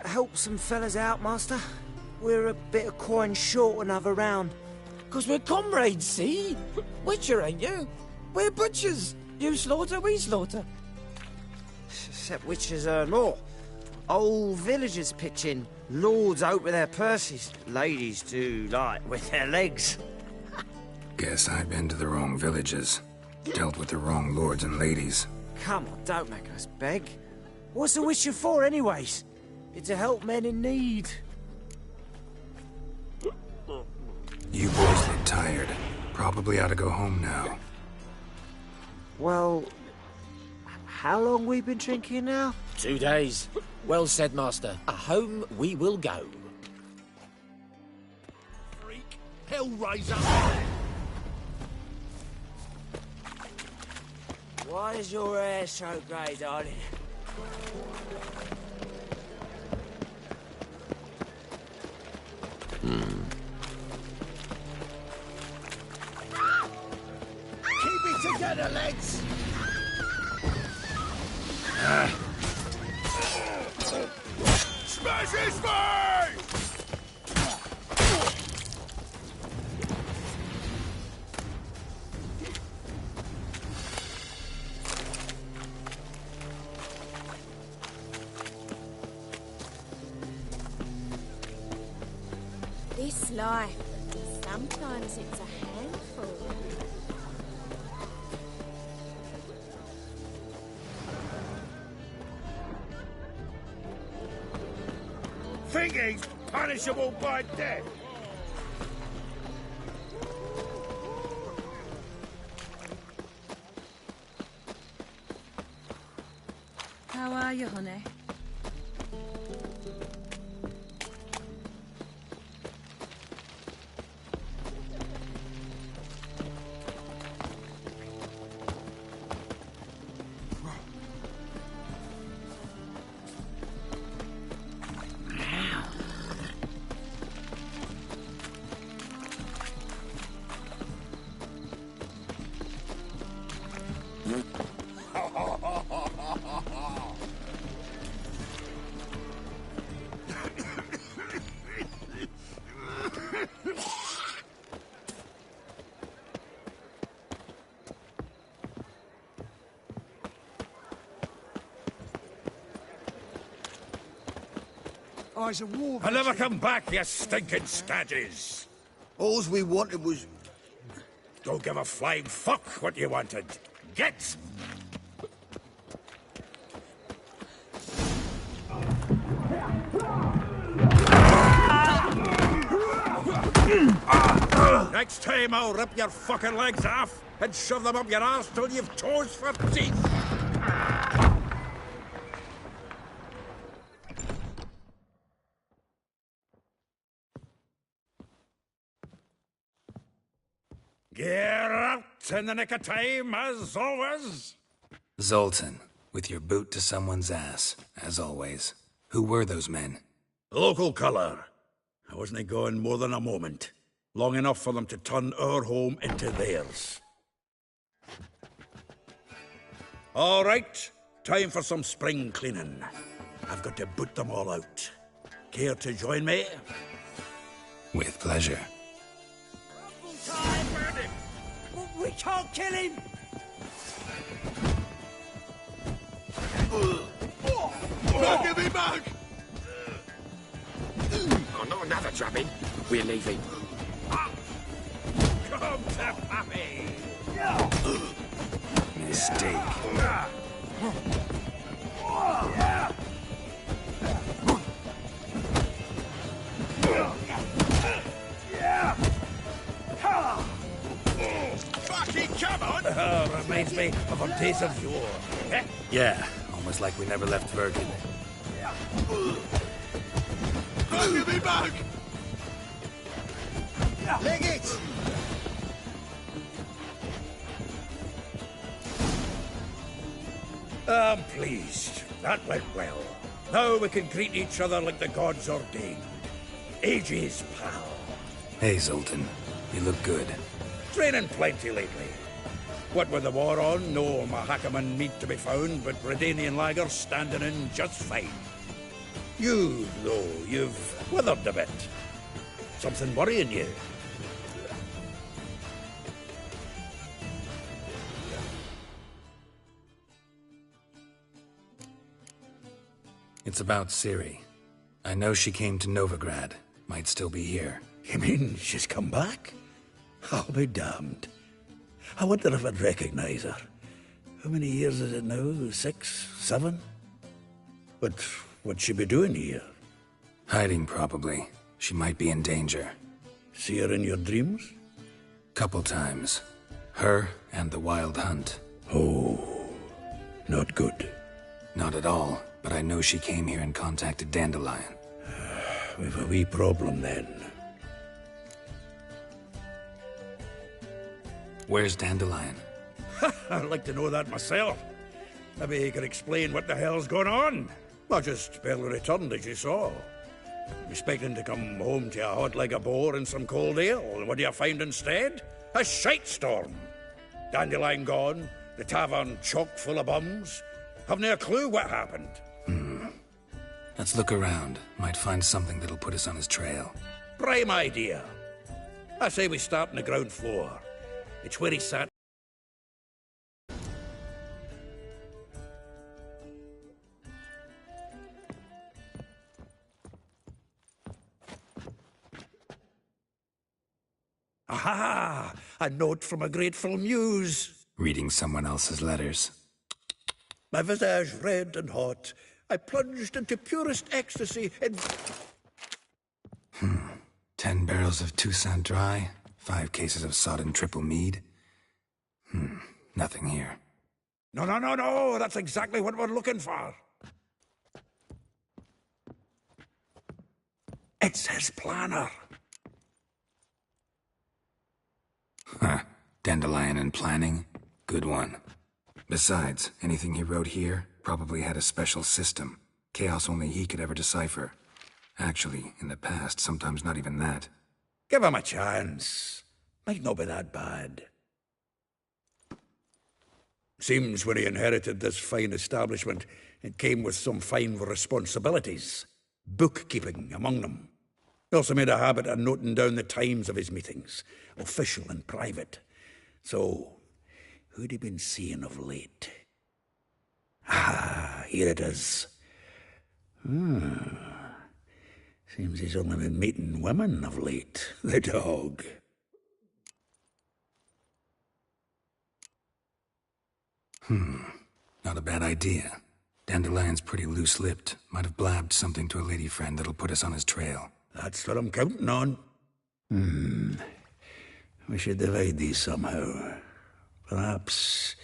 Help some fellas out, Master. We're a bit of coin short another round. 'Cause we're comrades, see? Witcher, ain't you? We're butchers. You slaughter, we slaughter. Except Witchers earn more. Old villagers pitch in. Lords out with their purses. Ladies do like with their legs. Guess I've been to the wrong villages. Dealt with the wrong lords and ladies. Come on, don't make us beg. What's a Witcher for, anyways? It's to help men in need. You boys look tired. Probably ought to go home now. Well, how long we been drinking now? 2 days. Well said, Master. Home we will go. Freak! Hellraiser! Why is your hair so grey, darling? Keep it together, lads! Smash his face! This life, sometimes it's a handful. Think he's punishable by death? How are you, honey? Eyes of war. I'll never come back, you stinking scadges! All's we wanted was... Don't give a flying fuck what you wanted. Get! Next time I'll rip your fucking legs off and shove them up your ass till you've toes for teeth! Get out in the nick of time, as always. Zoltan, with your boot to someone's ass, as always. Who were those men? Local colour. I wasn't going more than a moment. Long enough for them to turn our home into theirs. All right, time for some spring cleaning. I've got to boot them all out. Care to join me? With pleasure. We can't kill him! Give me back! Oh, not another drubbing. We're leaving. Come to Pappy! Mistake. Bucky, come on! Reminds me of our days of yore. Eh? Yeah, almost like we never left Virgin. Give me back! Leg it! I'm pleased. That went well. Now we can greet each other like the gods ordained. Ages, pal. Hey, Zoltan. You look good. Training plenty lately. What with the war on, no Mahakaman meat to be found, but Redanian lagers standing in just fine. You, though, you've withered a bit. Something worrying you? It's about Ciri. I know she came to Novigrad. Might still be here. You mean she's come back? I'll be damned. I wonder if I'd recognize her. How many years is it now? 6, 7? But what'd she be doing here? Hiding, probably. She might be in danger. See her in your dreams? Couple times. Her and the Wild Hunt. Oh, not good. Not at all, but I know she came here and contacted Dandelion. We've a wee problem then. Where's Dandelion? I'd like to know that myself. Maybe he could explain what the hell's going on. I just barely returned, as you saw. Expecting to come home to a hot-legged boar and some cold ale, and what do you find instead? A shitestorm. Dandelion gone, the tavern chock full of bums. Haven't a clue what happened. Let's look around. Might find something that'll put us on his trail. Prime idea. I say we start on the ground floor. It's where he sat. Aha! A note from a grateful muse. Reading someone else's letters. My visage red and hot, I plunged into purest ecstasy in... 10 barrels of Toussaint Dry, 5 cases of sodden triple mead. Nothing here. No, that's exactly what we're looking for. It's his planner. Dandelion and planning? Good one. Besides, anything he wrote here probably had a special system. Chaos only he could ever decipher. Actually, in the past, sometimes not even that. Give him a chance. Might not be that bad. Seems when he inherited this fine establishment, it came with some fine responsibilities. Bookkeeping among them. He also made a habit of noting down the times of his meetings, official and private. So, who'd he been seeing of late? Ah, here it is. Seems he's only been meeting women of late. The dog. Not a bad idea. Dandelion's pretty loose-lipped. Might have blabbed something to a lady friend that'll put us on his trail. That's what I'm counting on. We should divide these somehow. Perhaps...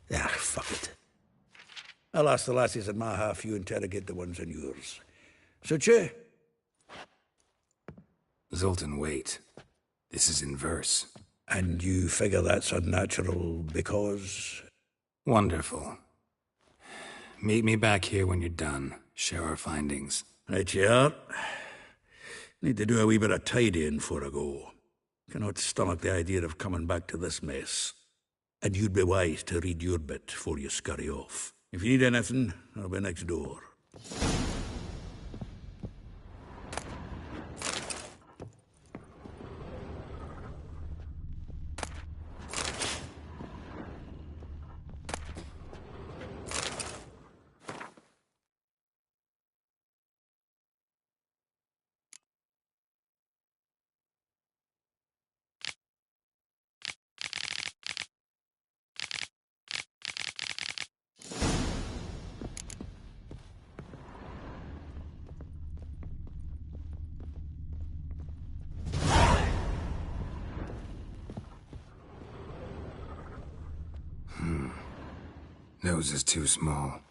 fuck it. I'll ask the lassies in my half, you interrogate the ones in yours. Suit you? Zoltan, wait. This is in verse. And you figure that's unnatural because... Wonderful. Meet me back here when you're done. Share our findings. Right you are. Need to do a wee bit of tidying before I go. Cannot stomach the idea of coming back to this mess. And you'd be wise to read your bit before you scurry off. If you need anything, I'll be next door. nose is too small.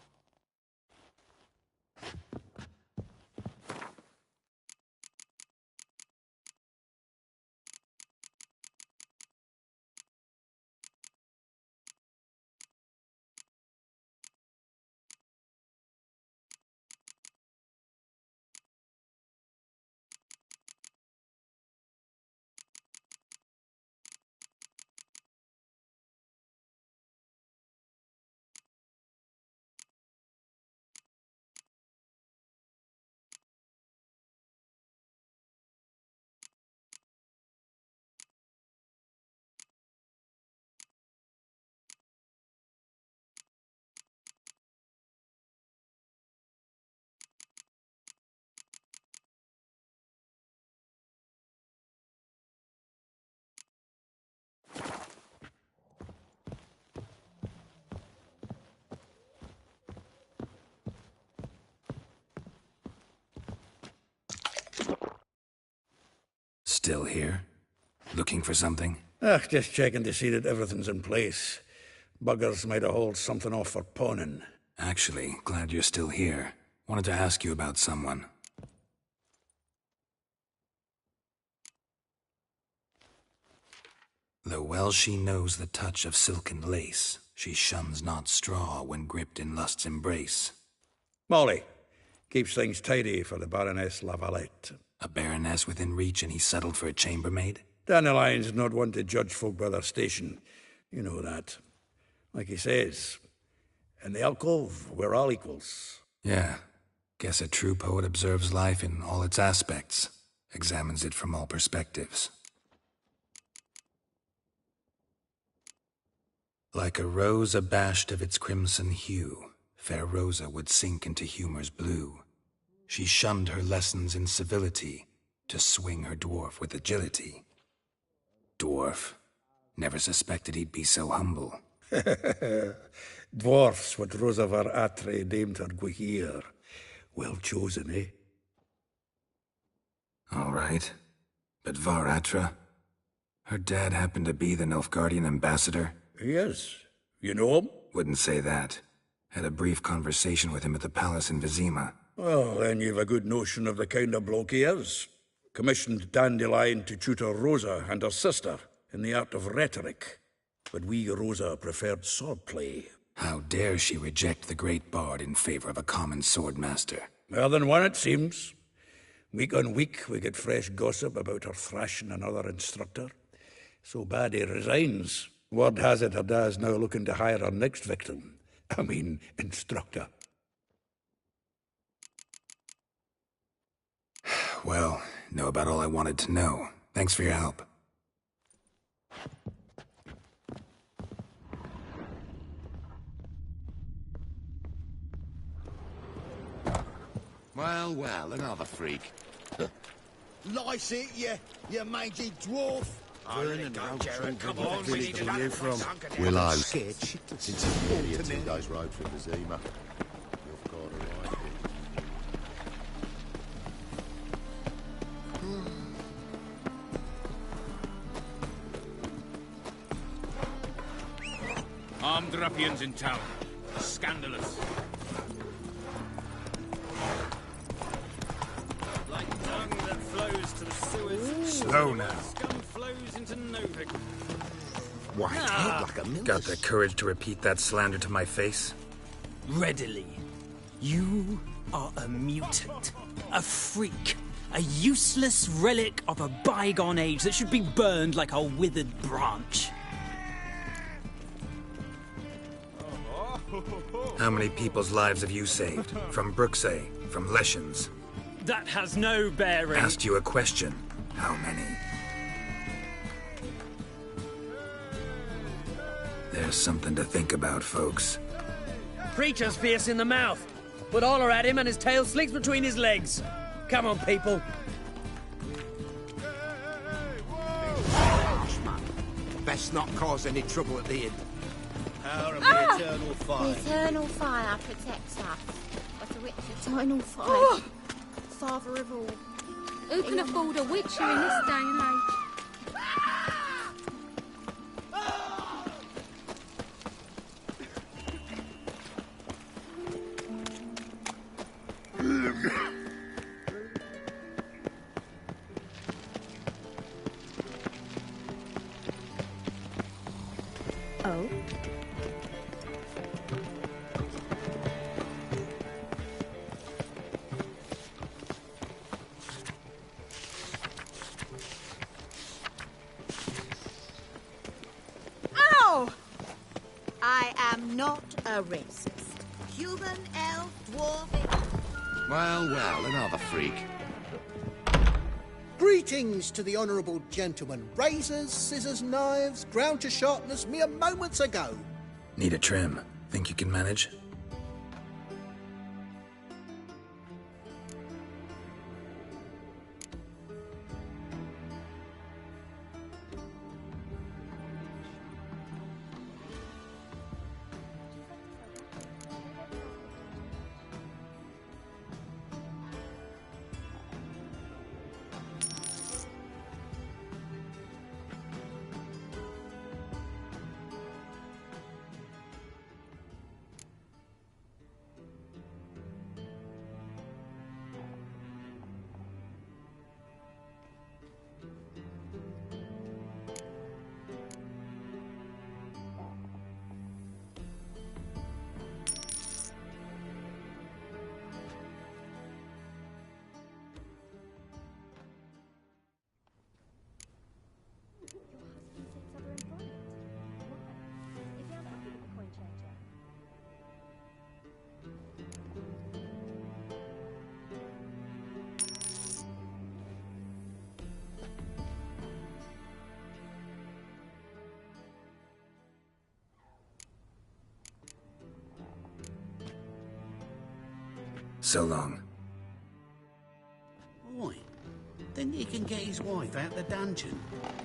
Still here? Looking for something? Just checking to see that everything's in place. Buggers might have hauled something off for pawning. Actually, glad you're still here. Wanted to ask you about someone. Though well she knows the touch of silken lace, she shuns not straw when gripped in lust's embrace. Molly. Keeps things tidy for the Baroness Lavalette. A baroness within reach and he settled for a chambermaid? Dandelion's not one to judge folk by their station. You know that. Like he says, in the alcove, we're all equals. Yeah. Guess a true poet observes life in all its aspects, examines it from all perspectives. Like a rose abashed of its crimson hue, fair Rosa would sink into humor's blue. She shunned her lessons in civility to swing her dwarf with agility. Dwarf. Never suspected he'd be so humble. Dwarfs what Rosa var Atre named her Guihir. Well chosen, eh? All right. But Var Atra? Her dad happened to be the Nilfgaardian ambassador? Yes. You know him? Wouldn't say that. Had a brief conversation with him at the palace in Vizima. Well, then you've a good notion of the kind of bloke he is. Commissioned Dandelion to tutor Rosa and her sister in the art of rhetoric. But we Rosa preferred swordplay. How dare she reject the great bard in favor of a common swordmaster? More than one, it seems. Week on week, we get fresh gossip about her thrashing another instructor. So bad he resigns. Word has it her dad's now looking to hire her next victim. I mean, instructor. Well, know about all I wanted to know. Thanks for your help. Well, well, another freak. Lice it, you mangy dwarf. Come on, we need to Where are you from? Willow. Scared shitless. Since nearly a 2 days road from Vizima. You've got a right here. Armed ruffians in town. Scandalous. Like dung that flows to the sewers. Slow now. Scum flows into Novik. White-head like a miller's. Got the courage to repeat that slander to my face? Readily. You are a mutant, a freak, a useless relic of a bygone age that should be burned like a withered branch. How many people's lives have you saved? From Bruxay? From Leshens? That has no bearing. Asked you a question. How many? There's something to think about, folks. Preacher's fierce in the mouth, but holler at him and his tail slicks between his legs. Come on, people. Best not cause any trouble at the inn. Power of the eternal fire. The eternal fire protects us. What's a witch? Eternal fire. Father of all. Who can afford a witcher in this day and age? Oh? Ow! I am not a racist. Human, elf, dwarf... Well, another freak. Greetings to the honourable gentleman. Razors, scissors, knives, ground to sharpness mere moments ago. Need a trim. Think you can manage? So long. Oi, then he can get his wife out the dungeon.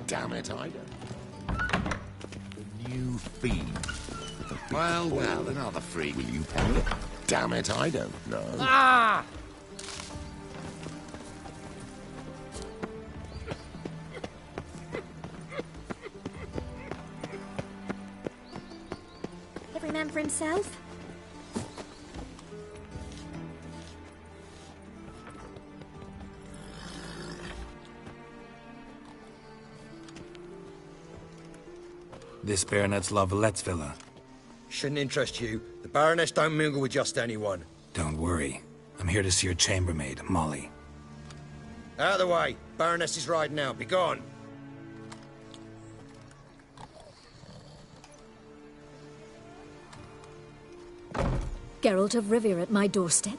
Damn it, I don't. The new fiend. Well, another freak. Will you pay it? Damn it, I don't know. Ah! Every man for himself? This Baronet's Lavalettes villa. Shouldn't interest you. The Baroness don't mingle with just anyone. Don't worry. I'm here to see your chambermaid, Molly. Out of the way. Baroness is riding out. Be gone. Geralt of Rivia at my doorstep?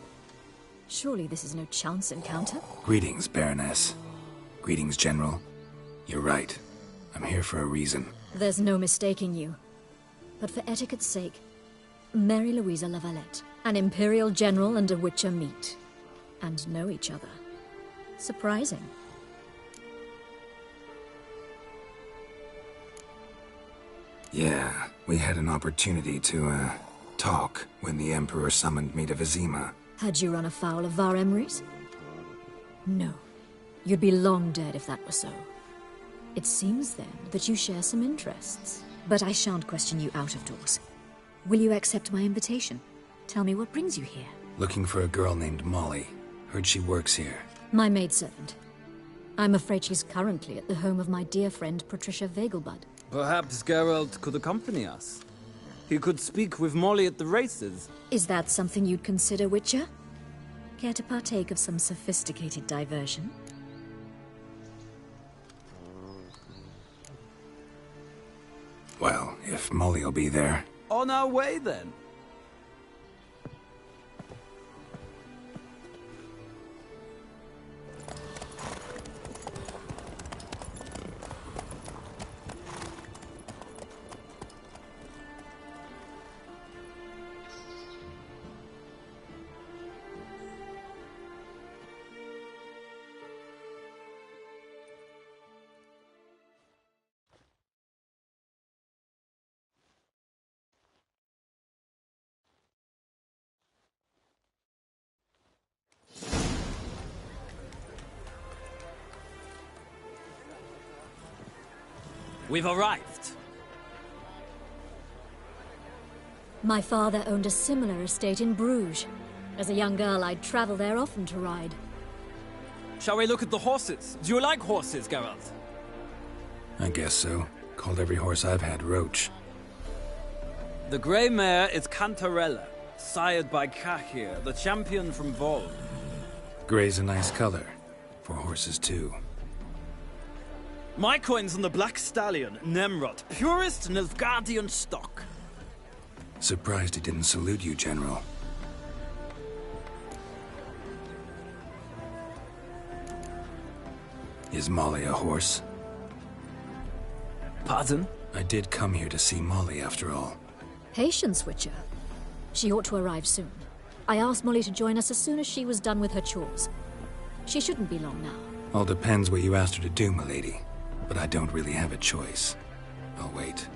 Surely this is no chance encounter? Greetings, Baroness. Greetings, General. You're right. I'm here for a reason. There's no mistaking you. But for etiquette's sake, Mary Louisa Lavalette, an Imperial General and a Witcher meet. And know each other. Surprising. Yeah, we had an opportunity to, talk when the Emperor summoned me to Vizima. Had you run afoul of Var Emrys? No. You'd be long dead if that were so. It seems, then, that you share some interests. But I shan't question you out of doors. Will you accept my invitation? Tell me what brings you here. Looking for a girl named Molly. Heard she works here. My maidservant. I'm afraid she's currently at the home of my dear friend Patricia Vegelbud. Perhaps Geralt could accompany us. He could speak with Molly at the races. Is that something you'd consider, Witcher? Care to partake of some sophisticated diversion? Well, if Molly'll be there. On our way, then. We've arrived. My father owned a similar estate in Bruges. As a young girl, I'd travel there often to ride. Shall we look at the horses? Do you like horses, Geralt? I guess so. Called every horse I've had Roach. The grey mare is Cantarella, sired by Kahir, the champion from Vol. Grey's a nice color. For horses, too. My coin's on the Black Stallion, Nemrod, purest Nilfgaardian stock. Surprised he didn't salute you, General. Is Molly a horse? Pardon? I did come here to see Molly, after all. Patience, Witcher. She ought to arrive soon. I asked Molly to join us as soon as she was done with her chores. She shouldn't be long now. All depends what you asked her to do, milady. But I don't really have a choice. I'll wait.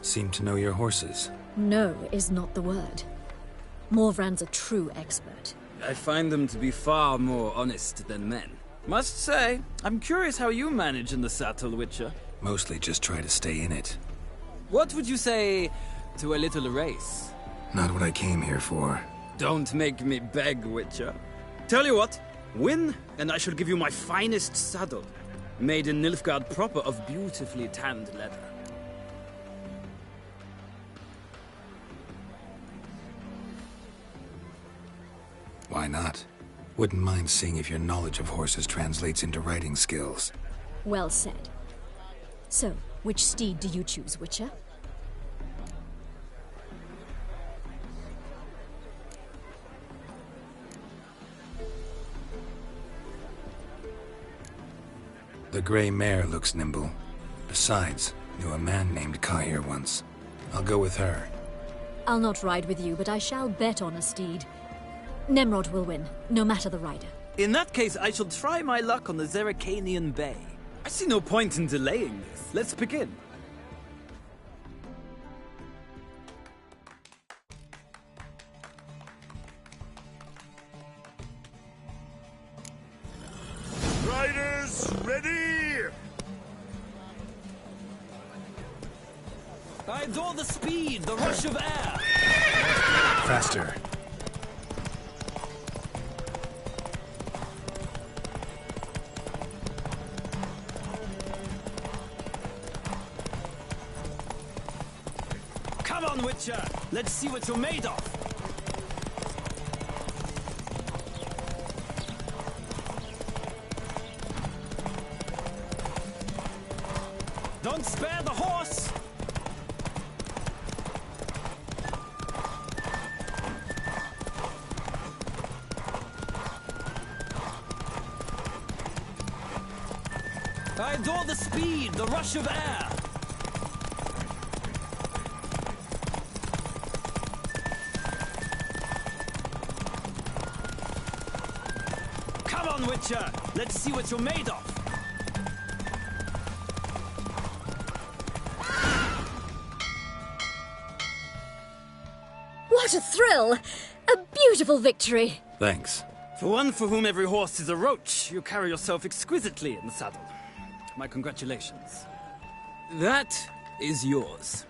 Seem to know your horses. No is not the word. Morvran's a true expert. I find them to be far more honest than men. Must say, I'm curious how you manage in the saddle, Witcher. Mostly just try to stay in it. What would you say to a little race? Not what I came here for. Don't make me beg, Witcher. Tell you what, win, and I shall give you my finest saddle. Made in Nilfgaard proper of beautifully tanned leather. Why not? Wouldn't mind seeing if your knowledge of horses translates into riding skills. Well said. So, which steed do you choose, Witcher? The grey mare looks nimble. Besides, knew a man named Kahir once. I'll go with her. I'll not ride with you, but I shall bet on a steed. Nemrod will win, no matter the rider. In that case, I shall try my luck on the Zeracanian Bay. I see no point in delaying this. Let's begin. Riders, ready! I adore the speed, the rush of air! Faster. Come on, Witcher! Let's see what you're made of! Don't spare the horse! I adore the speed, the rush of air! Come on, Witcher! Let's see what you're made of! What a thrill! A beautiful victory! Thanks. For one for whom every horse is a roach, you carry yourself exquisitely in the saddle. My congratulations. That is yours.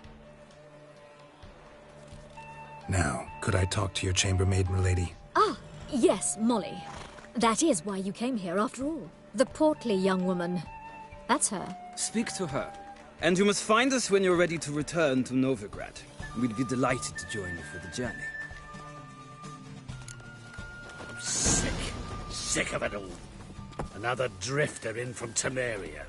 Now, could I talk to your chambermaid, milady? Ah, yes, Molly. That is why you came here after all. The portly young woman. That's her. Speak to her. And you must find us when you're ready to return to Novigrad. We'd be delighted to join you for the journey. Sick of it all. Another drifter in from Temeria.